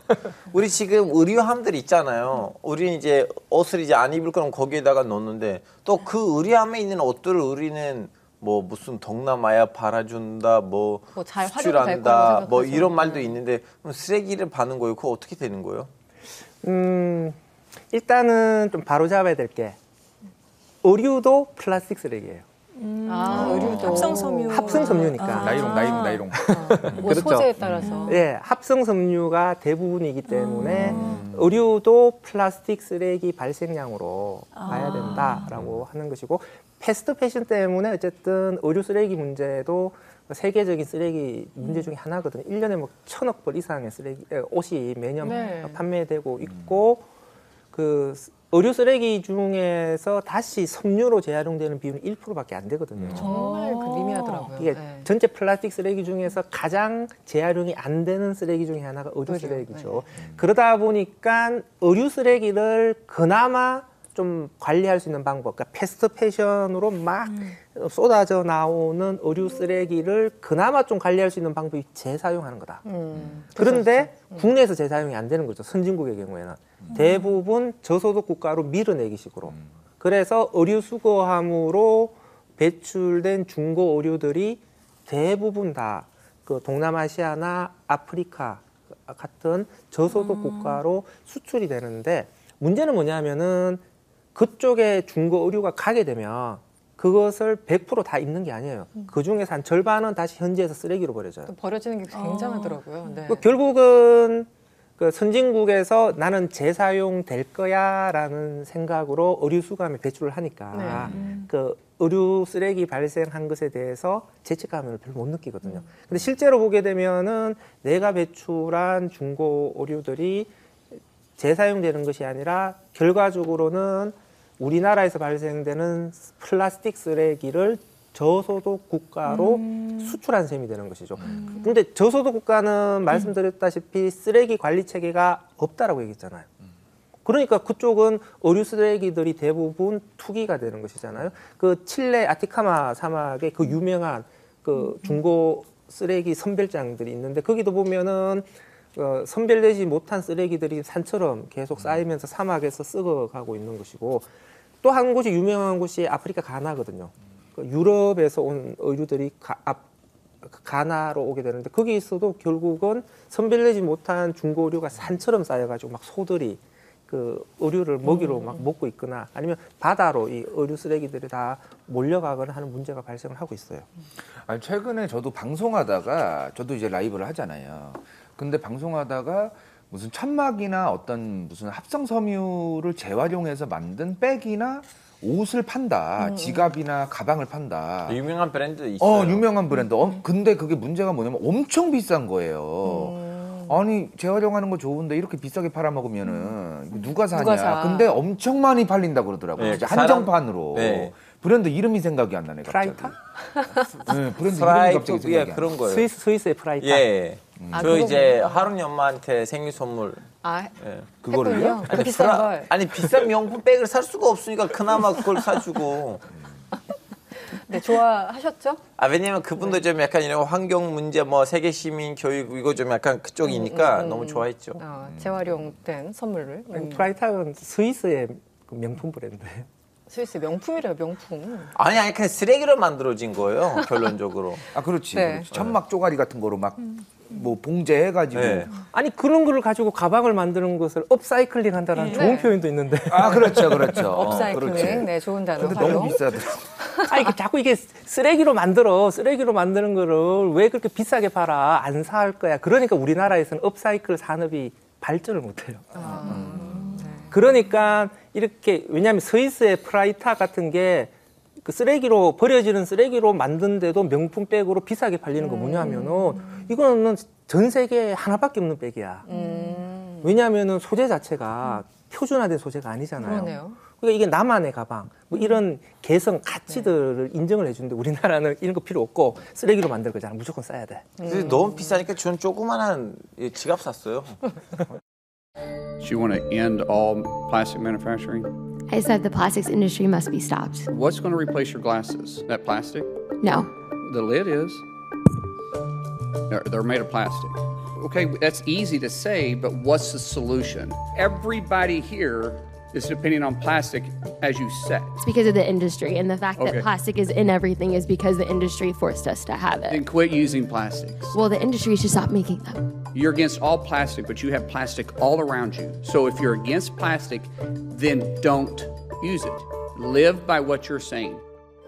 Speaker 5: 우리 지금 의류함들 있잖아요. 우리는 이제 옷을 이제 안 입을 거면 거기에다가 넣는데 또 그 의류함에 있는 옷들을 우리는 뭐 무슨 동남아야 팔아준다, 뭐
Speaker 1: 뭐잘 활용될 거라고
Speaker 5: 수출한다, 뭐
Speaker 1: 생각하죠.
Speaker 5: 이런 말도 있는데 그럼 쓰레기를 파는 거예요. 그거 어떻게 되는 거예요?
Speaker 2: 일단은 좀 바로 잡아야 될 게 의류도 플라스틱 쓰레기예요.
Speaker 1: 의류도
Speaker 3: 합성 섬유.
Speaker 2: 합성 섬유니까.
Speaker 4: 나이롱.
Speaker 1: 뭐
Speaker 2: 그렇죠.
Speaker 1: 소재에 따라서
Speaker 2: 네, 합성 섬유가 대부분이기 때문에 의류도 플라스틱 쓰레기 발생량으로 봐야 된다라고 하는 것이고 패스트 패션 때문에 어쨌든 의류 쓰레기 문제도 세계적인 쓰레기 문제 중에 하나거든요. 1년에 뭐 1,000억 불 이상의 쓰레기 옷이 매년
Speaker 1: 네.
Speaker 2: 판매되고 있고 그 의류 쓰레기 중에서 다시 섬유로 재활용되는 비율은 1%밖에 안 되거든요.
Speaker 1: 정말 그 미미하더라고요.
Speaker 2: 이게
Speaker 1: 네.
Speaker 2: 전체 플라스틱 쓰레기 중에서 가장 재활용이 안 되는 쓰레기 중에 하나가 의류
Speaker 1: 의류,
Speaker 2: 쓰레기죠. 그러다 보니까 의류 쓰레기를 그나마 좀 관리할 수 있는 방법, 그러니까 패스트 패션으로 막 쏟아져 나오는 의류 쓰레기를 그나마 좀 관리할 수 있는 방법이 재사용하는 거다. 그런데 국내에서 재사용이 안 되는 거죠. 선진국의 경우에는 대부분 저소득 국가로 밀어내기 식으로. 그래서 의류 수거함으로 배출된 중고 의류들이 대부분 다 그 동남아시아나 아프리카 같은 저소득 국가로 수출이 되는데 문제는 뭐냐면은 그쪽에 중고 의류가 가게 되면 그것을 100% 다 입는 게 아니에요. 그 중에서 한 절반은 다시 현지에서 쓰레기로 버려져요.
Speaker 1: 또 버려지는 게 굉장하더라고요. 네.
Speaker 2: 결국은 그 선진국에서 나는 재사용 될 거야라는 생각으로 의류 수거함에 배출을 하니까 그 의류 쓰레기 발생한 것에 대해서 죄책감을 별로 못 느끼거든요. 근데 실제로 보게 되면은 내가 배출한 중고 의류들이 재사용되는 것이 아니라 결과적으로는 우리나라에서 발생되는 플라스틱 쓰레기를 저소득 국가로 수출한 셈이 되는 것이죠. 그런데 저소득 국가는 말씀드렸다시피 쓰레기 관리 체계가 없다라고 얘기했잖아요. 그러니까 그쪽은 의류 쓰레기들이 대부분 투기가 되는 것이잖아요. 그 칠레 아티카마 사막에 그 유명한 그 중고 쓰레기 선별장들이 있는데 거기도 보면은 선별되지 못한 쓰레기들이 산처럼 계속 쌓이면서 사막에서 썩어가고 있는 것이고 또 한 곳이 유명한 곳이 아프리카 가나거든요. 유럽에서 온 의류들이 가나로 오게 되는데 거기에서도 결국은 선별되지 못한 중고 의류가 산처럼 쌓여가지고 막 소들이 그 의류를 먹이로 막 먹고 있거나 아니면 바다로 이 의류 쓰레기들이 다 몰려가거나 하는 문제가 발생을 하고 있어요.
Speaker 4: 아니, 최근에 저도 방송하다가 저도 이제 라이브를 하잖아요. 근데 방송하다가 무슨 천막이나 어떤 무슨 합성 섬유를 재활용해서 만든 백이나 옷을 판다. 지갑이나 가방을 판다.
Speaker 5: 유명한 브랜드 있어요.
Speaker 4: 유명한 브랜드. 근데 그게 문제가 뭐냐면 엄청 비싼 거예요. 아니 재활용하는 거 좋은데 이렇게 비싸게 팔아먹으면은 누가 사냐.
Speaker 1: 누가 사?
Speaker 4: 근데 엄청 많이 팔린다 그러더라고요.
Speaker 5: 네,
Speaker 4: 진짜
Speaker 5: 그 사람-
Speaker 4: 한정판으로.
Speaker 5: 네.
Speaker 4: 브랜드 이름이 생각이 안 나네 갑자기.
Speaker 2: 프라이타?
Speaker 4: 네, 브랜드 이름이
Speaker 5: 프라이트
Speaker 4: 갑자기 생각이 안 나.
Speaker 5: 그런 거예요.
Speaker 2: 스위스의 프라이타.
Speaker 5: 예.
Speaker 1: 아,
Speaker 5: 저 이제
Speaker 1: 그거구나.
Speaker 5: 하룬이 엄마한테 생일 선물.
Speaker 1: 아,
Speaker 5: 예.
Speaker 4: 그거를요?
Speaker 1: 그 비싼 걸.
Speaker 5: 아니 비싼 명품 백을 살 수가 없으니까 그나마 그걸 사주고.
Speaker 1: 네, 좋아하셨죠?
Speaker 5: 아 왜냐면 그분도 좀 약간 이런 환경 문제 뭐 세계 시민 교육 이거 좀 약간 그쪽이니까 너무 좋아했죠.
Speaker 1: 재활용된 선물을.
Speaker 2: 프라이타는 스위스의 그 명품 브랜드예요.
Speaker 1: 스위스 명품이래요, 명품.
Speaker 5: 아니 그냥 쓰레기로 만들어진 거예요 결론적으로.
Speaker 4: 아 그렇지.
Speaker 1: 네.
Speaker 4: 그렇지. 천막 쪼가리 같은 거로 막 뭐 봉제 해가지고.
Speaker 5: 네.
Speaker 2: 아니 그런 거를 가지고 가방을 만드는 것을 업사이클링 한다는 좋은
Speaker 1: 네.
Speaker 2: 표현도 있는데
Speaker 4: 아 그렇죠, 그렇죠.
Speaker 1: 업사이클링.
Speaker 4: 그렇지.
Speaker 1: 네, 좋은 단어.
Speaker 4: 근데
Speaker 1: 활용.
Speaker 4: 너무 비싸더라고.
Speaker 2: 아니 자꾸 이게 쓰레기로 만드는 거를 왜 그렇게 비싸게 팔아 안 살 거야. 그러니까 우리나라에서는 업사이클 산업이 발전을 못해요. 그러니까 이렇게 왜냐하면 스위스의 프라이타 같은 게 그 쓰레기로 버려지는 쓰레기로 만든데도 명품 백으로 비싸게 팔리는 거 뭐냐면은 이거는 전 세계에 하나밖에 없는 백이야. 왜냐하면은 소재 자체가 표준화된 소재가 아니잖아요.
Speaker 1: 그러네요.
Speaker 2: 그러니까 이게 나만의 가방, 뭐 이런 개성, 가치들을 인정을 해주는데 우리나라는 이런 거 필요 없고 쓰레기로 만들 거잖아. 무조건 써야 돼.
Speaker 5: 근데 너무 비싸니까 저는 조그만한 이 지갑 샀어요.
Speaker 6: Do you want to end all plastic manufacturing?
Speaker 7: I said the plastics industry must be stopped.
Speaker 6: What's going to replace your glasses? That plastic?
Speaker 7: No.
Speaker 6: The lid is. They're made of plastic. Okay, that's easy to say, but what's the solution? Everybody here is depending on plastic, as you said.
Speaker 7: It's because of the industry, and the fact
Speaker 6: Okay.
Speaker 7: that plastic is in everything is because the industry forced us to have
Speaker 6: Then
Speaker 7: it.
Speaker 6: quit using plastics.
Speaker 7: Well, the industry should stop making them.
Speaker 6: You're against all plastic, but you have plastic all around you. So if you're against plastic, then don't use it. Live by what you're saying.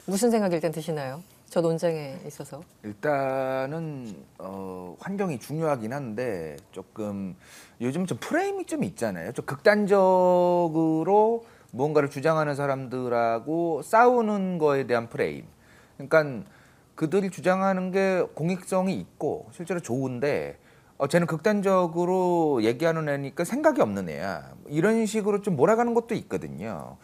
Speaker 1: 무슨 생각 일단 드시나요? 저 논쟁에 있어서.
Speaker 4: 일단은 환경이 중요하긴 한데 조금 요즘 좀 프레임이 좀 있잖아요. 좀 극단적으로 무언가를 주장하는 사람들하고 싸우는 거에 대한 프레임. 그러니까 그들이 주장하는 게 공익성이 있고 실제로 좋은데 쟤는 극단적으로 얘기하는 애니까 생각이 없는 애야. 이런 식으로 좀 몰아가는 것도 있거든요.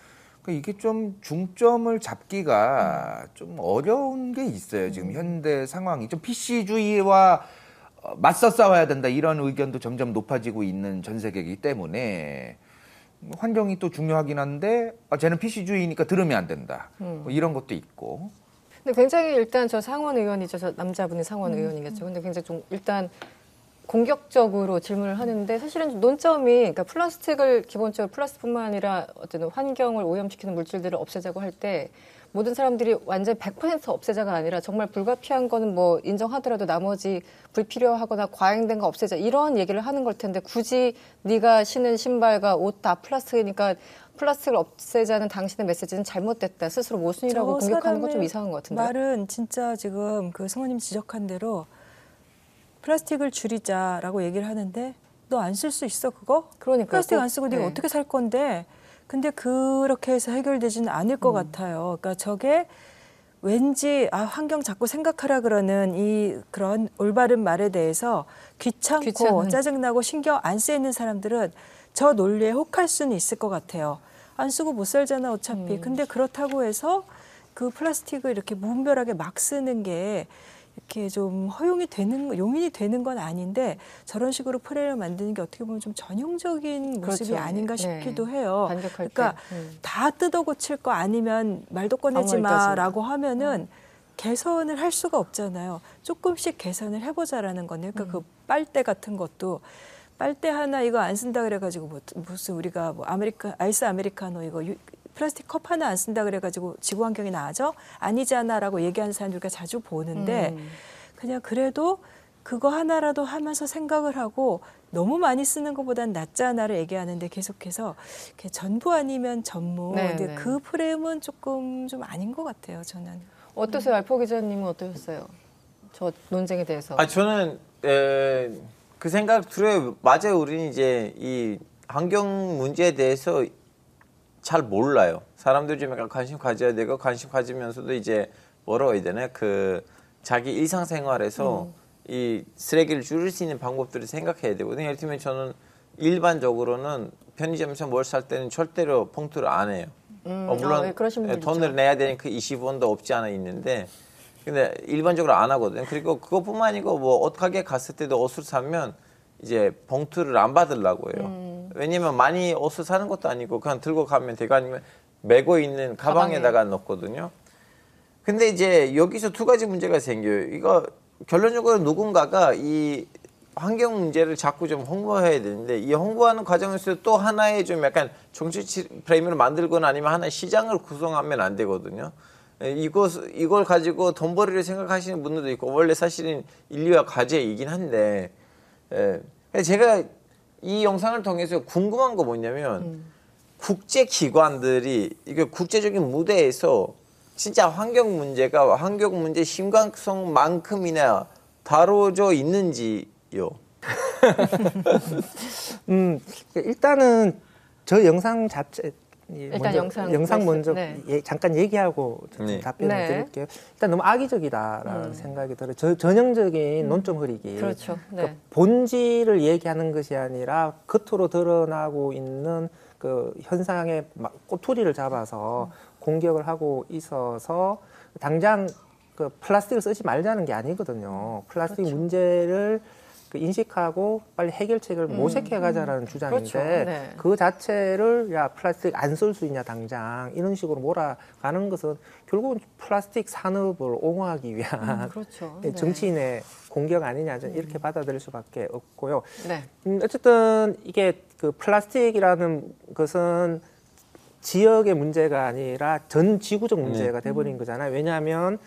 Speaker 4: 그러니까 이게 좀 중점을 잡기가 좀 어려운 게 있어요. 지금 현대 상황이 좀 PC주의와 맞서 싸워야 된다 이런 의견도 점점 높아지고 있는 전 세계이기 때문에 환경이 또 중요하긴 한데 쟤는 PC주의니까 들으면 안 된다. 뭐 이런 것도 있고.
Speaker 1: 근데 굉장히 일단 저 상원 의원이죠. 저 남자분이 상원 의원이겠죠. 근데 굉장히 좀 일단 공격적으로 질문을 하는데 사실은 논점이 그러니까 플라스틱을 기본적으로 플라스틱뿐만 아니라 어떤 환경을 오염시키는 물질들을 없애자고 할 때 모든 사람들이 완전 100% 없애자가 아니라 정말 불가피한 거는 뭐 인정하더라도 나머지 불필요하거나 과잉된 거 없애자 이런 얘기를 하는 걸 텐데 굳이 네가 신은 신발과 옷 다 플라스틱이니까 플라스틱을 없애자는 당신의 메시지는 잘못됐다. 스스로 모순이라고
Speaker 3: 저
Speaker 1: 공격하는 건 좀
Speaker 3: 사람의
Speaker 1: 이상한 것 같은데.
Speaker 3: 말은 진짜 지금 그 성우님 지적한 대로 플라스틱을 줄이자라고 얘기를 하는데 너 안 쓸 수 있어 그거?
Speaker 1: 그러니까
Speaker 3: 플라스틱 안 쓰고 네가
Speaker 1: 네.
Speaker 3: 어떻게 살 건데? 근데 그렇게 해서 해결되지는 않을 것 같아요. 그러니까 저게 왠지 환경 자꾸 생각하라 그러는 이 그런 올바른 말에 대해서 귀찮고
Speaker 1: 귀찮은.
Speaker 3: 짜증나고 신경 안 쓰이는 사람들은 저 논리에 혹할 수는 있을 것 같아요. 안 쓰고 못 살잖아 어차피. 근데 그렇다고 해서 그 플라스틱을 이렇게 무분별하게 막 쓰는 게 이렇게 좀 용인이 되는 건 아닌데 저런 식으로 프레임을 만드는 게 어떻게 보면 좀 전형적인 모습이
Speaker 1: 그렇죠.
Speaker 3: 아닌가
Speaker 1: 네.
Speaker 3: 싶기도 해요.
Speaker 1: 반격할
Speaker 3: 그러니까
Speaker 1: 때.
Speaker 3: 다 뜯어 고칠 거 아니면 말도 꺼내지
Speaker 1: 아무 말까지.
Speaker 3: 마라고 하면은 개선을 할 수가 없잖아요. 조금씩 개선을 해보자라는 거네요. 그러니까 그 빨대 같은 것도 빨대 하나 이거 안 쓴다 그래가지고 무슨 우리가 뭐 아이스 아메리카노 이거 플라스틱 컵 하나 안 쓴다 그래가지고 지구 환경이 나아져? 아니잖아라고 얘기하는 사람들 우리가 자주 보는데 그냥 그래도 그거 하나라도 하면서 생각을 하고 너무 많이 쓰는 것보단 낫지 않아를 얘기하는데 계속해서 이렇게 전부 아니면 전무.
Speaker 1: 네,
Speaker 3: 근데
Speaker 1: 네.
Speaker 3: 그 프레임은 조금 좀 아닌 것 같아요. 저는.
Speaker 1: 어떠세요? 알포 기자님은 어떠셨어요? 저 논쟁에 대해서.
Speaker 5: 아 저는 그 생각 들어요. 맞아요. 우리는 이제 이 환경 문제에 대해서 잘 몰라요. 사람들이 좀 약간 관심 가져야 되고 관심 가지면서도 이제 뭐라고 해야 되나 그 자기 일상생활에서 이 쓰레기를 줄일 수 있는 방법들을 생각해야 되거든요. 예를 들면 저는 일반적으로는 편의점에서 뭘 살 때는 절대로 봉투를 안 해요. 물론
Speaker 1: 예, 그러신 분들
Speaker 5: 돈을
Speaker 1: 있죠.
Speaker 5: 내야 되는 그 20원도 없지 않아 있는데 근데 일반적으로 안 하거든요. 그리고 그것뿐만 아니고 뭐 옷가게 갔을 때도 옷을 사면 이제 봉투를 안 받으려고 해요. 왜냐면 많이 옷을 사는 것도 아니고 그냥 들고 가면 되고 아니면 메고 있는 가방에다가 넣거든요. 근데 이제 여기서 두 가지 문제가 생겨요. 이거 결론적으로 누군가가 이 환경 문제를 자꾸 좀 홍보해야 되는데 이 홍보하는 과정에서 또 하나의 좀 약간 정치 프레임을 만들거나 아니면 하나의 시장을 구성하면 안 되거든요. 이걸 가지고 돈벌이를 생각하시는 분들도 있고 원래 사실은 인류와 과제이긴 한데 제가 이 영상을 통해서 궁금한 거 뭐냐면 국제 기관들이 이게 국제적인 무대에서 진짜 환경 문제가 환경 문제 심각성만큼이나 다뤄져 있는지요.
Speaker 2: 일단은 저 영상 자체
Speaker 1: 일단 영상
Speaker 2: 영상 먼저
Speaker 1: 네.
Speaker 2: 잠깐 얘기하고 좀
Speaker 5: 네.
Speaker 2: 답변을
Speaker 1: 네.
Speaker 2: 드릴게요. 일단 너무 악의적이다라는 생각이 들어요. 전형적인 논점 흐리기.
Speaker 1: 그렇죠. 네.
Speaker 2: 그러니까 본질을 얘기하는 것이 아니라 겉으로 드러나고 있는 그 현상의 꼬투리를 잡아서 공격을 하고 있어서 당장 그 플라스틱을 쓰지 말자는 게 아니거든요. 플라스틱
Speaker 1: 그렇죠.
Speaker 2: 문제를 그 인식하고 빨리 해결책을 모색해 가자라는 주장인데
Speaker 1: 그렇죠. 네.
Speaker 2: 그 자체를 야 플라스틱 안 쓸 수 있냐 당장 이런 식으로 몰아가는 것은 결국은 플라스틱 산업을 옹호하기 위한
Speaker 1: 그렇죠.
Speaker 2: 정치인의 공격 아니냐 저는 이렇게 받아들일 수밖에 없고요.
Speaker 1: 네.
Speaker 2: 어쨌든 이게 그 플라스틱이라는 것은 지역의 문제가 아니라 전 지구적 문제가 돼버린 거잖아요. 왜냐하면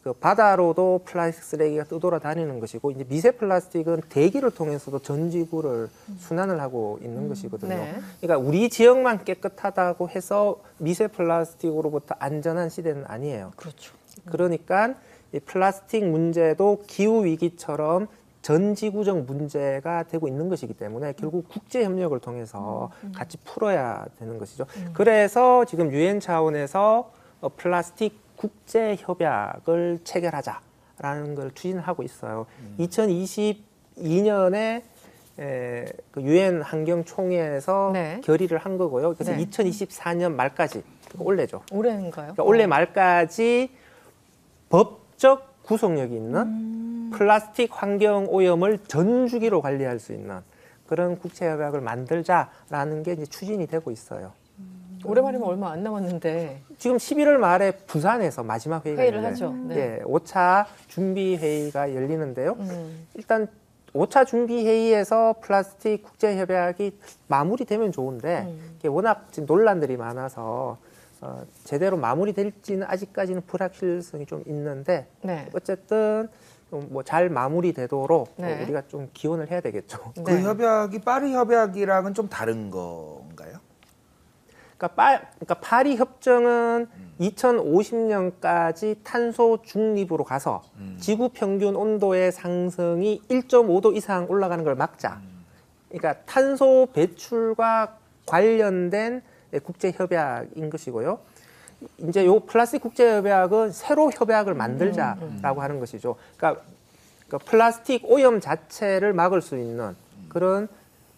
Speaker 2: 그 바다로도 플라스틱 쓰레기가 떠돌아다니는 것이고 이제 미세 플라스틱은 대기를 통해서도 전 지구를 순환을 하고 있는 것이거든요.
Speaker 1: 네.
Speaker 2: 그러니까 우리 지역만 깨끗하다고 해서 미세 플라스틱으로부터 안전한 시대는 아니에요.
Speaker 1: 그렇죠.
Speaker 2: 그러니까 이 플라스틱 문제도 기후 위기처럼 전 지구적 문제가 되고 있는 것이기 때문에 결국 국제 협력을 통해서 같이 풀어야 되는 것이죠. 그래서 지금 유엔 차원에서 플라스틱 국제 협약을 체결하자라는 걸 추진하고 있어요. 2022년에 그 유엔 환경 총회에서
Speaker 1: 네.
Speaker 2: 결의를 한 거고요. 그래서
Speaker 1: 네.
Speaker 2: 2024년 말까지 올해죠.
Speaker 1: 올해인가요?
Speaker 2: 그러니까 올해 말까지 법적 구속력이 있는 플라스틱 환경 오염을 전 주기로 관리할 수 있는 그런 국제 협약을 만들자라는 게 이제 추진이 되고 있어요.
Speaker 1: 올해 말이면 얼마 안 남았는데
Speaker 2: 지금 11월 말에 부산에서 마지막 회의가
Speaker 1: 회의를
Speaker 2: 열려요.
Speaker 1: 하죠. 네.
Speaker 2: 예, 5차 준비 회의가 열리는데요. 일단 5차 준비 회의에서 플라스틱 국제 협약이 마무리되면 좋은데 이게 워낙 지금 논란들이 많아서 제대로 마무리될지는 아직까지는 불확실성이 좀 있는데
Speaker 1: 네.
Speaker 2: 어쨌든 뭐 잘 마무리되도록
Speaker 1: 네.
Speaker 2: 우리가 좀 기원을 해야 되겠죠.
Speaker 4: 그
Speaker 1: 네.
Speaker 4: 협약이 파리 협약이랑은 좀 다른 건가요?
Speaker 2: 그러니까 파리 협정은 2050년까지 탄소 중립으로 가서 지구 평균 온도의 상승이 1.5도 이상 올라가는 걸 막자. 그러니까 탄소 배출과 관련된 국제 협약인 것이고요. 이제 요 플라스틱 국제 협약은 새로 협약을 만들자라고 하는 것이죠. 그러니까 플라스틱 오염 자체를 막을 수 있는 그런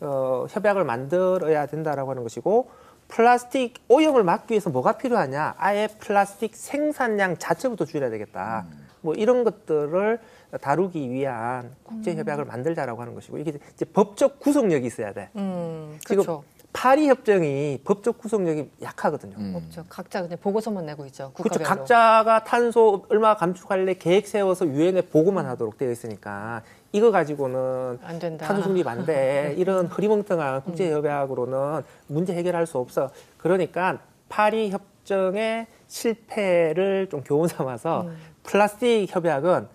Speaker 2: 협약을 만들어야 된다라고 하는 것이고 플라스틱 오염을 막기 위해서 뭐가 필요하냐? 아예 플라스틱 생산량 자체부터 줄여야 되겠다. 뭐 이런 것들을 다루기 위한 국제 협약을 만들자라고 하는 것이고 이게 이제 법적 구속력이 있어야 돼. 지금
Speaker 1: 그렇죠.
Speaker 2: 파리 협정이 법적 구속력이 약하거든요.
Speaker 1: 없죠. 각자 그냥 보고서만 내고 있죠.
Speaker 2: 그렇죠.
Speaker 1: 국가별로.
Speaker 2: 각자가 탄소 얼마 감축할래 계획 세워서 유엔에 보고만 하도록 되어 있으니까 이거 가지고는
Speaker 1: 안 된다.
Speaker 2: 탄소 중립 안 돼. 이런 흐리멍텅한 국제 협약으로는 문제 해결할 수 없어. 그러니까 파리 협정의 실패를 좀 교훈 삼아서 플라스틱 협약은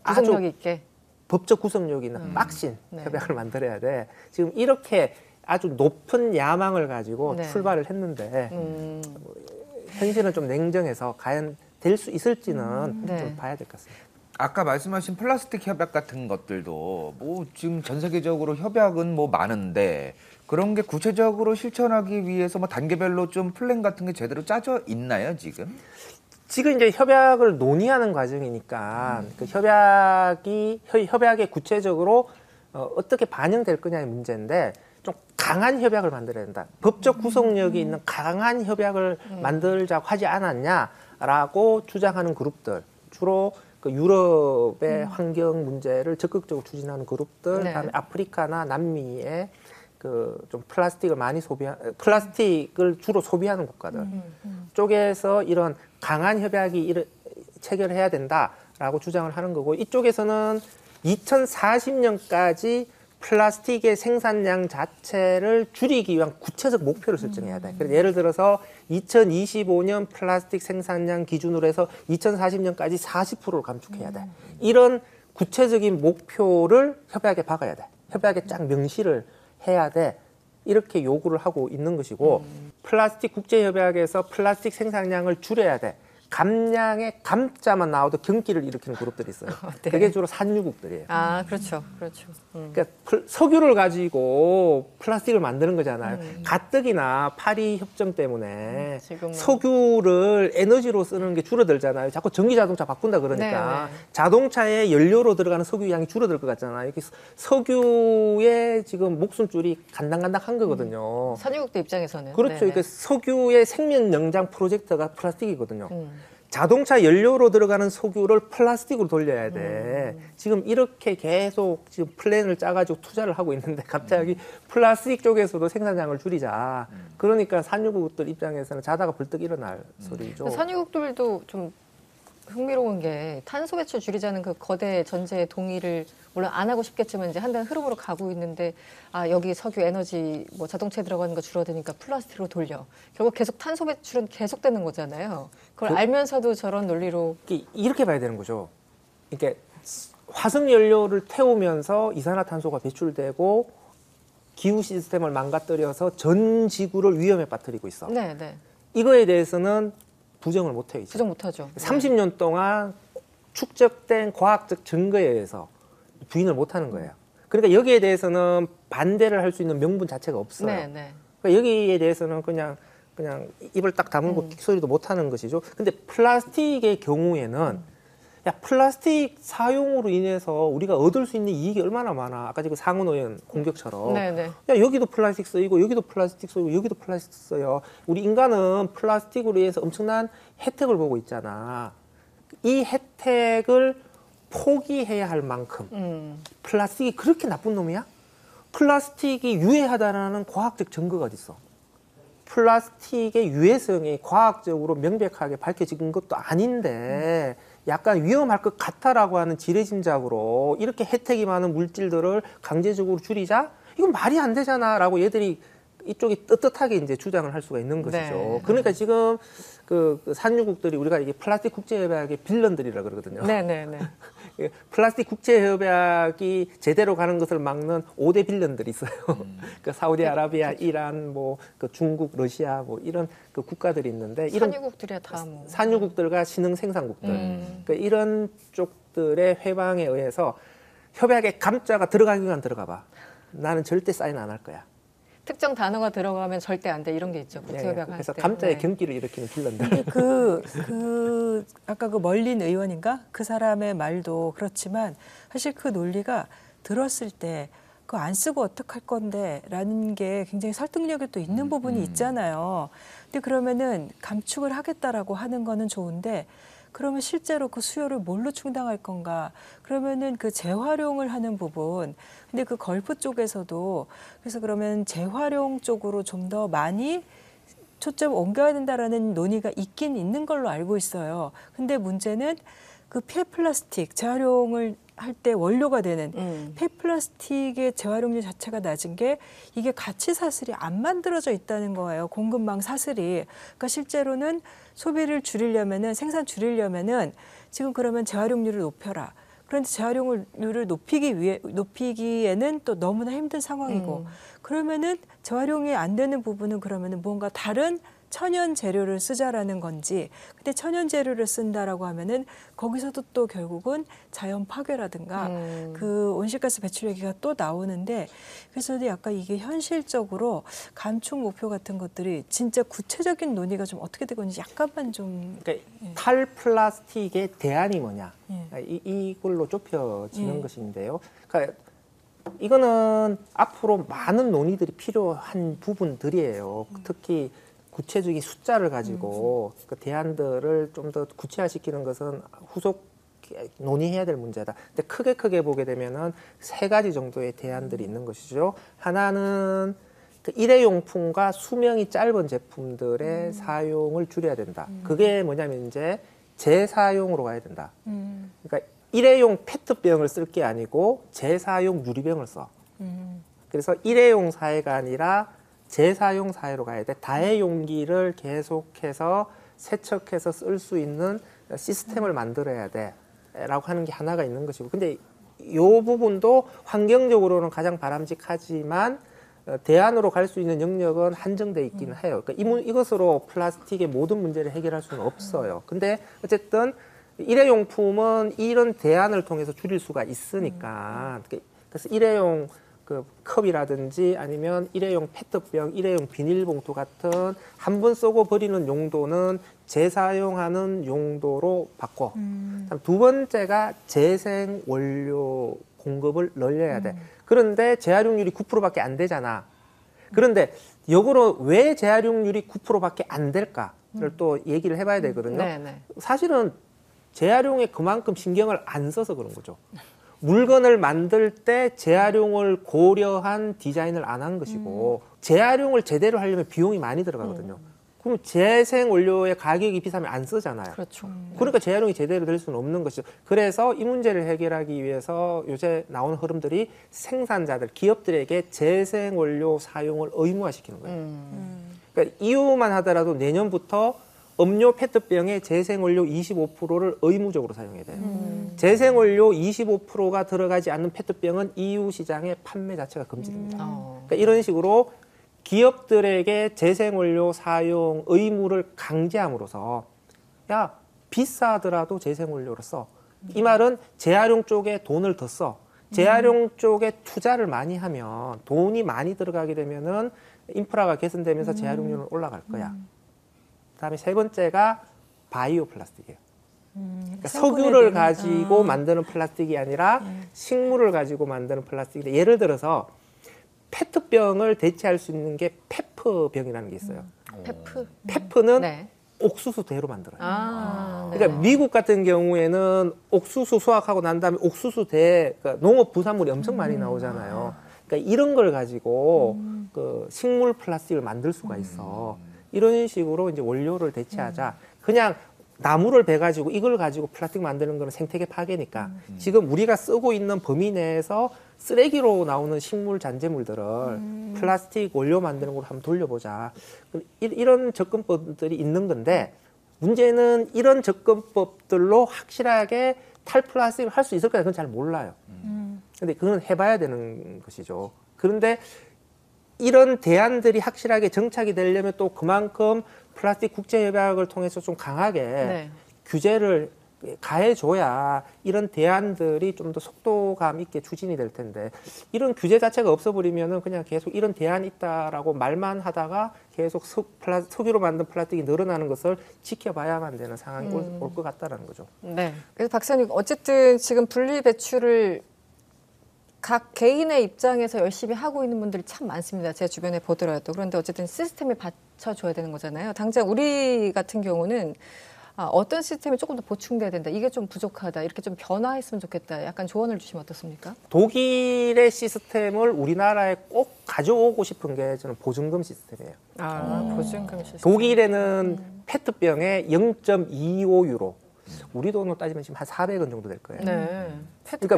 Speaker 1: 구속력
Speaker 2: 아주
Speaker 1: 있게.
Speaker 2: 법적 구속력이 있는 빡신
Speaker 1: 네.
Speaker 2: 협약을 만들어야 돼. 지금 이렇게 아주 높은 야망을 가지고
Speaker 1: 네.
Speaker 2: 출발을 했는데 현실은 좀 냉정해서 과연 될 수 있을지는
Speaker 1: 네.
Speaker 2: 좀 봐야 될 것 같습니다.
Speaker 4: 아까 말씀하신 플라스틱 협약 같은 것들도 뭐 지금 전 세계적으로 협약은 뭐 많은데 그런 게 구체적으로 실천하기 위해서 뭐 단계별로 좀 플랜 같은 게 제대로 짜져 있나요, 지금?
Speaker 2: 지금 이제 협약을 논의하는 과정이니까 그 협약에 구체적으로 어떻게 반영될 거냐의 문제인데 좀 강한 협약을 만들어야 된다. 법적 구속력이 있는 강한 협약을 만들자고 하지 않았냐라고 주장하는 그룹들, 주로 그 유럽의 환경 문제를 적극적으로 추진하는 그룹들,
Speaker 1: 네.
Speaker 2: 그다음에 아프리카나 남미의 그 좀 플라스틱을 주로 소비하는 국가들 쪽에서 이런 강한 협약이 체결해야 된다라고 주장을 하는 거고, 이쪽에서는 2040년까지 플라스틱의 생산량 자체를 줄이기 위한 구체적 목표를 설정해야 돼. 그래서 예를 들어서 2025년 플라스틱 생산량 기준으로 해서 2040년까지 40%를 감축해야 돼. 이런 구체적인 목표를 협약에 박아야 돼. 협약에 쫙 명시를 해야 돼. 이렇게 요구를 하고 있는 것이고, 플라스틱 국제협약에서 플라스틱 생산량을 줄여야 돼. 감량의 감자만 나와도 경기를 일으키는 그룹들이 있어요.
Speaker 1: 네.
Speaker 2: 그게 주로 산유국들이에요.
Speaker 1: 아, 그렇죠. 그렇죠.
Speaker 2: 그러니까 석유를 가지고 플라스틱을 만드는 거잖아요. 가뜩이나 파리 협정 때문에
Speaker 1: 지금은. 석유를
Speaker 2: 에너지로 쓰는 게 줄어들잖아요. 자꾸 전기 자동차 바꾼다 그러니까
Speaker 1: 네, 네.
Speaker 2: 자동차에 연료로 들어가는 석유 양이 줄어들 것 같잖아요. 이렇게 석유의 지금 목숨줄이 간당간당한 거거든요.
Speaker 1: 산유국들 입장에서는.
Speaker 2: 그렇죠.
Speaker 1: 네네.
Speaker 2: 그러니까 석유의 생명 연장 프로젝트가 플라스틱이거든요. 자동차 연료로 들어가는 석유를 플라스틱으로 돌려야 돼. 지금 이렇게 계속 지금 플랜을 짜가지고 투자를 하고 있는데 갑자기 플라스틱 쪽에서도 생산량을 줄이자. 그러니까 산유국들 입장에서는 자다가 벌떡 일어날 소리죠.
Speaker 1: 산유국들도 좀 흥미로운 게 탄소 배출 줄이자는 그 거대 전제의 동의를 물론 안 하고 싶겠지만 이제 한다는 흐름으로 가고 있는데, 아 여기 석유 에너지 뭐 자동차에 들어가는 거 줄어드니까 플라스틱으로 돌려. 결국 계속 탄소 배출은 계속되는 거잖아요. 그걸 알면서도 저런 논리로.
Speaker 2: 이렇게 봐야 되는 거죠. 그러니까 화석 연료를 태우면서 이산화탄소가 배출되고 기후 시스템을 망가뜨려서 전 지구를 위험에 빠뜨리고 있어.
Speaker 1: 네, 네.
Speaker 2: 이거에 대해서는 부정을 못 해요.
Speaker 1: 부정 못하죠.
Speaker 2: 30년 동안 축적된 과학적 증거에 의해서 부인을 못 하는 거예요. 그러니까 여기에 대해서는 반대를 할 수 있는 명분 자체가 없어요.
Speaker 1: 네, 네.
Speaker 2: 그러니까 여기에 대해서는 그냥 입을 딱 다물고 킥소리도 못 하는 것이죠. 근데 플라스틱의 경우에는 야, 플라스틱 사용으로 인해서 우리가 얻을 수 있는 이익이 얼마나 많아. 아까 지금 상훈 의원 공격처럼.
Speaker 1: 네, 네.
Speaker 2: 야, 여기도 플라스틱 쓰이고 여기도 플라스틱 쓰이고 여기도 플라스틱 써요. 우리 인간은 플라스틱으로 인해서 엄청난 혜택을 보고 있잖아. 이 혜택을 포기해야 할 만큼 플라스틱이 그렇게 나쁜 놈이야? 플라스틱이 유해하다는 과학적 증거가 어디 있어? 플라스틱의 유해성이 과학적으로 명백하게 밝혀진 것도 아닌데 약간 위험할 것 같다라고 하는 지레짐작으로 이렇게 혜택이 많은 물질들을 강제적으로 줄이자? 이건 말이 안 되잖아라고 얘들이 이쪽이 떳떳하게 이제 주장을 할 수가 있는 것이죠.
Speaker 1: 네.
Speaker 2: 그러니까 지금 그 산유국들이 우리가 이게 플라스틱 국제협약의 빌런들이라 그러거든요.
Speaker 1: 네, 네, 네.
Speaker 2: 플라스틱 국제협약이 제대로 가는 것을 막는 5대 빌런들이 있어요. 그 사우디아라비아, 이란, 그 중국, 러시아 이런 그 국가들이 있는데 이런
Speaker 1: 산유국들이야 다 뭐.
Speaker 2: 산유국들과 신흥 생산국들 그러니까 이런 쪽들의 회방에 의해서 협약에 감자가 들어가기만 들어가봐. 나는 절대 사인 안 할 거야.
Speaker 1: 특정 단어가 들어가면 절대 안 돼 이런 게 있죠. 국제협약 할
Speaker 2: 그래서
Speaker 1: 때.
Speaker 2: 감자의
Speaker 1: 네.
Speaker 2: 경기를 일으키는 빌런들.
Speaker 3: 아까 그 멀린 의원인가? 그 사람의 말도 그렇지만 사실 그 논리가 들었을 때 그거 안 쓰고 어떡할 건데 라는 게 굉장히 설득력이 또 있는 부분이 있잖아요. 근데 그러면은 감축을 하겠다라고 하는 거는 좋은데 그러면 실제로 그 수요를 뭘로 충당할 건가? 그러면은 그 재활용을 하는 부분. 근데 그 걸프 쪽에서도 그래서 그러면 재활용 쪽으로 좀 더 많이 초점을 옮겨야 된다라는 논의가 있긴 있는 걸로 알고 있어요. 근데 문제는 그 폐플라스틱 재활용을 할 때 원료가 되는 폐플라스틱의 재활용률 자체가 낮은 게 이게 가치 사슬이 안 만들어져 있다는 거예요. 공급망 사슬이. 그러니까 실제로는 소비를 줄이려면은 생산 줄이려면은 지금 그러면 재활용률을 높여라. 그런데 재활용률을 높이기에는 또 너무나 힘든 상황이고 그러면은 재활용이 안 되는 부분은 그러면은 뭔가 다른 천연 재료를 쓰자라는 건지, 근데 천연 재료를 쓴다라고 하면은 거기서도 또 결국은 자연 파괴라든가 그 온실가스 배출 얘기가 또 나오는데, 그래서 약간 이게 현실적으로 감축 목표 같은 것들이 진짜 구체적인 논의가 좀 어떻게 되고 있는지 약간만 좀.
Speaker 2: 그러니까 탈플라스틱의 대안이 뭐냐,
Speaker 3: 예.
Speaker 2: 이걸로 좁혀지는 것인데요. 그러니까 이거는 앞으로 많은 논의들이 필요한 부분들이에요. 특히 구체적인 숫자를 가지고 그 대안들을 좀 더 구체화시키는 것은 후속 논의해야 될 문제다. 근데 크게 보게 되면은 세 가지 정도의 대안들이 있는 것이죠. 하나는 그 일회용품과 수명이 짧은 제품들의 사용을 줄여야 된다. 그게 뭐냐면 이제 재사용으로 가야 된다. 그러니까 일회용 페트병을 쓸 게 아니고 재사용 유리병을 써. 그래서 일회용 사회가 아니라 재사용 사회로 가야 돼. 다회용기를 계속해서 세척해서 쓸 수 있는 시스템을 만들어야 돼. 라고 하는 게 하나가 있는 것이고. 근데 이 부분도 환경적으로는 가장 바람직하지만 대안으로 갈 수 있는 영역은 한정돼 있기는 해요. 그러니까 이것으로 플라스틱의 모든 문제를 해결할 수는 없어요. 근데 어쨌든 일회용품은 이런 대안을 통해서 줄일 수가 있으니까. 그래서 일회용 그 컵이라든지 아니면 일회용 페트병, 일회용 비닐봉투 같은 한 번 쓰고 버리는 용도는 재사용하는 용도로 바꿔. 두 번째가 재생 원료 공급을 늘려야 돼. 그런데 재활용률이 9%밖에 안 되잖아. 그런데 역으로 왜 재활용률이 9%밖에 안 될까를 또 얘기를 해봐야 되거든요.
Speaker 1: 네네.
Speaker 2: 사실은 재활용에 그만큼 신경을 안 써서 그런 거죠. 물건을 만들 때 재활용을 고려한 디자인을 안 한 것이고 재활용을 제대로 하려면 비용이 많이 들어가거든요. 그럼 재생 원료의 가격이 비싸면 안 쓰잖아요.
Speaker 1: 그렇죠.
Speaker 2: 그러니까 재활용이 제대로 될 수는 없는 것이죠. 그래서 이 문제를 해결하기 위해서 요새 나오는 흐름들이 생산자들, 기업들에게 재생 원료 사용을 의무화시키는 거예요. 그러니까 이유만 하더라도 내년부터 음료 페트병에 재생원료 25%를 의무적으로 사용해야 돼요. 재생원료 25%가 들어가지 않는 페트병은 EU 시장의 판매 자체가 금지됩니다. 그러니까 이런 식으로 기업들에게 재생원료 사용 의무를 강제함으로써 야 비싸더라도 재생원료를 써. 이 말은 재활용 쪽에 돈을 더 써. 재활용 쪽에 투자를 많이 하면 돈이 많이 들어가게 되면은 인프라가 개선되면서 재활용률은 올라갈 거야. 그다음에 세 번째가 바이오 플라스틱이에요. 그러니까 석유를 가지고 만드는 플라스틱이 아니라 식물을 가지고 만드는 플라스틱인데, 예를 들어서 페트병을 대체할 수 있는 게 페프병이라는 게 있어요. 페프는
Speaker 1: 네.
Speaker 2: 옥수수대로 만들어요.
Speaker 1: 네.
Speaker 2: 그러니까 미국 같은 경우에는 옥수수 수확하고 난 다음에 옥수수대, 그러니까 농업 부산물이 엄청 많이 나오잖아요. 그러니까 이런 걸 가지고 그 식물 플라스틱을 만들 수가 있어. 이런 식으로 이제 원료를 대체하자. 그냥 나무를 베가지고 이걸 가지고 플라스틱 만드는 거는 생태계 파괴니까 지금 우리가 쓰고 있는 범위 내에서 쓰레기로 나오는 식물 잔재물들을 플라스틱 원료 만드는 걸로 한번 돌려보자. 이런 접근법들이 있는 건데, 문제는 이런 접근법들로 확실하게 탈플라스틱을 할 수 있을까? 그건 잘 몰라요. 근데 그건 해봐야 되는 것이죠. 그런데 이런 대안들이 확실하게 정착이 되려면 또 그만큼 플라스틱 국제협약을 통해서 좀 강하게 규제를 가해줘야 이런 대안들이 좀 더 속도감 있게 추진이 될 텐데, 이런 규제 자체가 없어버리면은 그냥 계속 이런 대안이 있다라고 말만 하다가 계속 석유로 만든 플라스틱이 늘어나는 것을 지켜봐야만 되는 상황이 올 것 같다라는 거죠.
Speaker 1: 네. 그래서 박사님, 어쨌든 지금 분리 배출을 각 개인의 입장에서 열심히 하고 있는 분들이 참 많습니다. 제 주변에 보더라도. 그런데 어쨌든 시스템에 받쳐줘야 되는 거잖아요. 당장 우리 같은 경우는 어떤 시스템이 조금 더 보충돼야 된다. 이게 좀 부족하다. 이렇게 좀 변화했으면 좋겠다. 약간 조언을 주시면 어떻습니까?
Speaker 2: 독일의 시스템을 우리나라에 꼭 가져오고 싶은 게 저는 보증금 시스템이에요.
Speaker 1: 보증금 시스템.
Speaker 2: 독일에는 페트병에 0.25유로. 우리 돈으로 따지면 지금 한 400원 정도 될 거예요.
Speaker 1: 네.
Speaker 2: 그러니까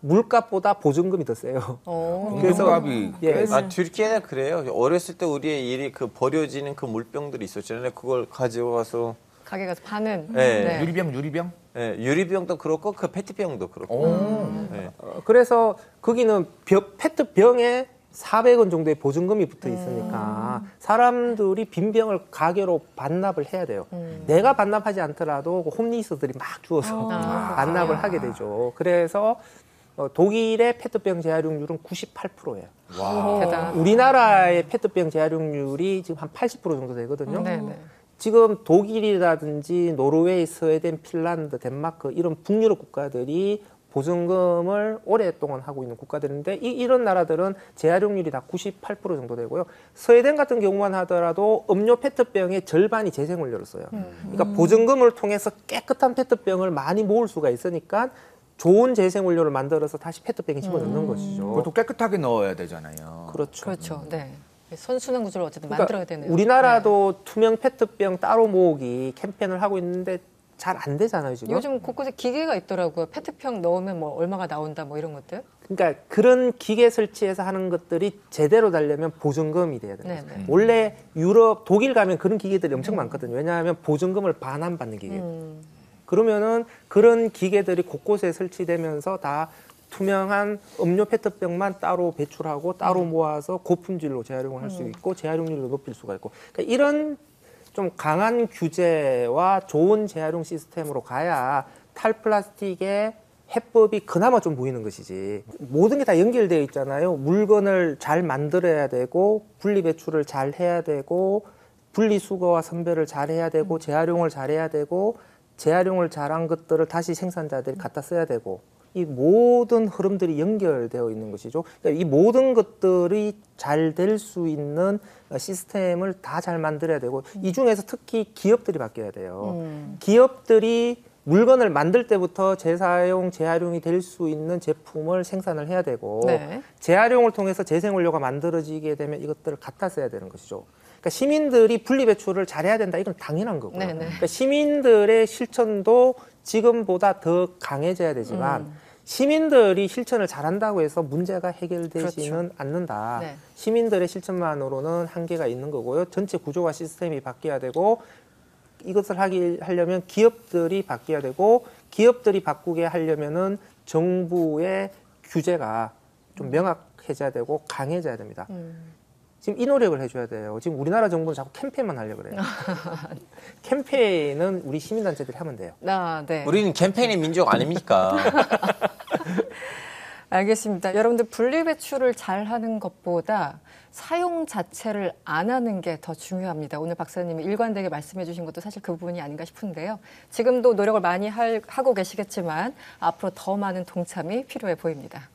Speaker 2: 물값보다 보증금이 더 세요.
Speaker 4: 그래서 값이
Speaker 2: 예.
Speaker 5: 튀르키예는 그래요. 어렸을 때 우리의 일이 그 버려지는 그 물병들이 있었잖아요. 그걸 가져와서
Speaker 1: 가게 가서 파는.
Speaker 5: 네.
Speaker 4: 유리병?
Speaker 5: 예, 유리병도 그렇고 그 페트병도 그렇고.
Speaker 4: 오.
Speaker 5: 예.
Speaker 2: 그래서 거기는 페트병에 400원 정도의 보증금이 붙어 있으니까 사람들이 빈 병을 가게로 반납을 해야 돼요. 내가 반납하지 않더라도 그 홈리스들이 막 주워서 반납을 하게 되죠. 그래서 독일의 페트병 재활용률은 98%예요.
Speaker 1: 대단.
Speaker 2: 우리나라의 페트병 재활용률이 지금 한 80% 정도 되거든요.
Speaker 1: 네네. 지금
Speaker 2: 지금 독일이라든지 노르웨이, 스웨덴, 핀란드, 덴마크 이런 북유럽 국가들이 보증금을 오랫동안 하고 있는 국가들인데 이런 나라들은 재활용률이 다 98% 정도 되고요. 스웨덴 같은 경우만 하더라도 음료 페트병의 절반이 재생원료를 써요. 그러니까 보증금을 통해서 깨끗한 페트병을 많이 모을 수가 있으니까 좋은 재생원료를 만들어서 다시 페트병에 집어넣는 것이죠.
Speaker 4: 그것도 깨끗하게 넣어야 되잖아요.
Speaker 2: 그렇죠.
Speaker 1: 그렇죠. 네. 선순환 구조를 어쨌든
Speaker 2: 그러니까
Speaker 1: 만들어야 되네요.
Speaker 2: 우리나라도 투명 페트병 따로 모으기 캠페인을 하고 있는데 잘 안 되잖아요, 지금.
Speaker 1: 요즘 곳곳에 기계가 있더라고요. 페트병 넣으면 뭐 얼마가 나온다 뭐 이런 것들.
Speaker 2: 그러니까 그런 기계 설치해서 하는 것들이 제대로 되려면 보증금이 돼야 돼요.
Speaker 1: 네네.
Speaker 2: 원래 유럽, 독일 가면 그런 기계들이 엄청 많거든요. 왜냐하면 보증금을 반환받는 기계. 그러면은 그런 기계들이 곳곳에 설치되면서 다 투명한 음료 페트병만 따로 배출하고 따로 모아서 고품질로 재활용을 할 수 있고 재활용률을 높일 수가 있고. 그러니까 이런 좀 강한 규제와 좋은 재활용 시스템으로 가야 탈플라스틱의 해법이 그나마 좀 보이는 것이지. 모든 게 다 연결되어 있잖아요. 물건을 잘 만들어야 되고 분리 배출을 잘 해야 되고 분리수거와 선별을 잘 해야 되고 재활용을 잘 해야 되고 재활용을 잘한 것들을 다시 생산자들이 갖다 써야 되고 이 모든 흐름들이 연결되어 있는 것이죠. 그러니까 이 모든 것들이 잘 될 수 있는 시스템을 다 잘 만들어야 되고 이 중에서 특히 기업들이 바뀌어야 돼요. 기업들이 물건을 만들 때부터 재사용, 재활용이 될 수 있는 제품을 생산을 해야 되고
Speaker 1: 네.
Speaker 2: 재활용을 통해서 재생원료가 만들어지게 되면 이것들을 갖다 써야 되는 것이죠. 그러니까 시민들이 분리배출을 잘해야 된다. 이건 당연한 거고요.
Speaker 1: 네네.
Speaker 2: 그러니까 시민들의 실천도 지금보다 더 강해져야 되지만 시민들이 실천을 잘한다고 해서 문제가 해결되지는 않는다.
Speaker 1: 네.
Speaker 2: 시민들의 실천만으로는 한계가 있는 거고요. 전체 구조와 시스템이 바뀌어야 되고 이것을 하려면 기업들이 바뀌어야 되고 기업들이 바꾸게 하려면은 정부의 규제가 좀 명확해져야 되고 강해져야 됩니다. 지금 이 노력을 해줘야 돼요. 지금 우리나라 정부는 자꾸 캠페인만 하려고 그래요. 캠페인은 우리 시민단체들이 하면 돼요.
Speaker 1: 네.
Speaker 5: 우리는 캠페인의 민족 아닙니까?
Speaker 1: 알겠습니다. 여러분들 분리배출을 잘하는 것보다 사용 자체를 안 하는 게 더 중요합니다. 오늘 박사님이 일관되게 말씀해 주신 것도 사실 그 부분이 아닌가 싶은데요. 지금도 노력을 많이 하고 계시겠지만 앞으로 더 많은 동참이 필요해 보입니다.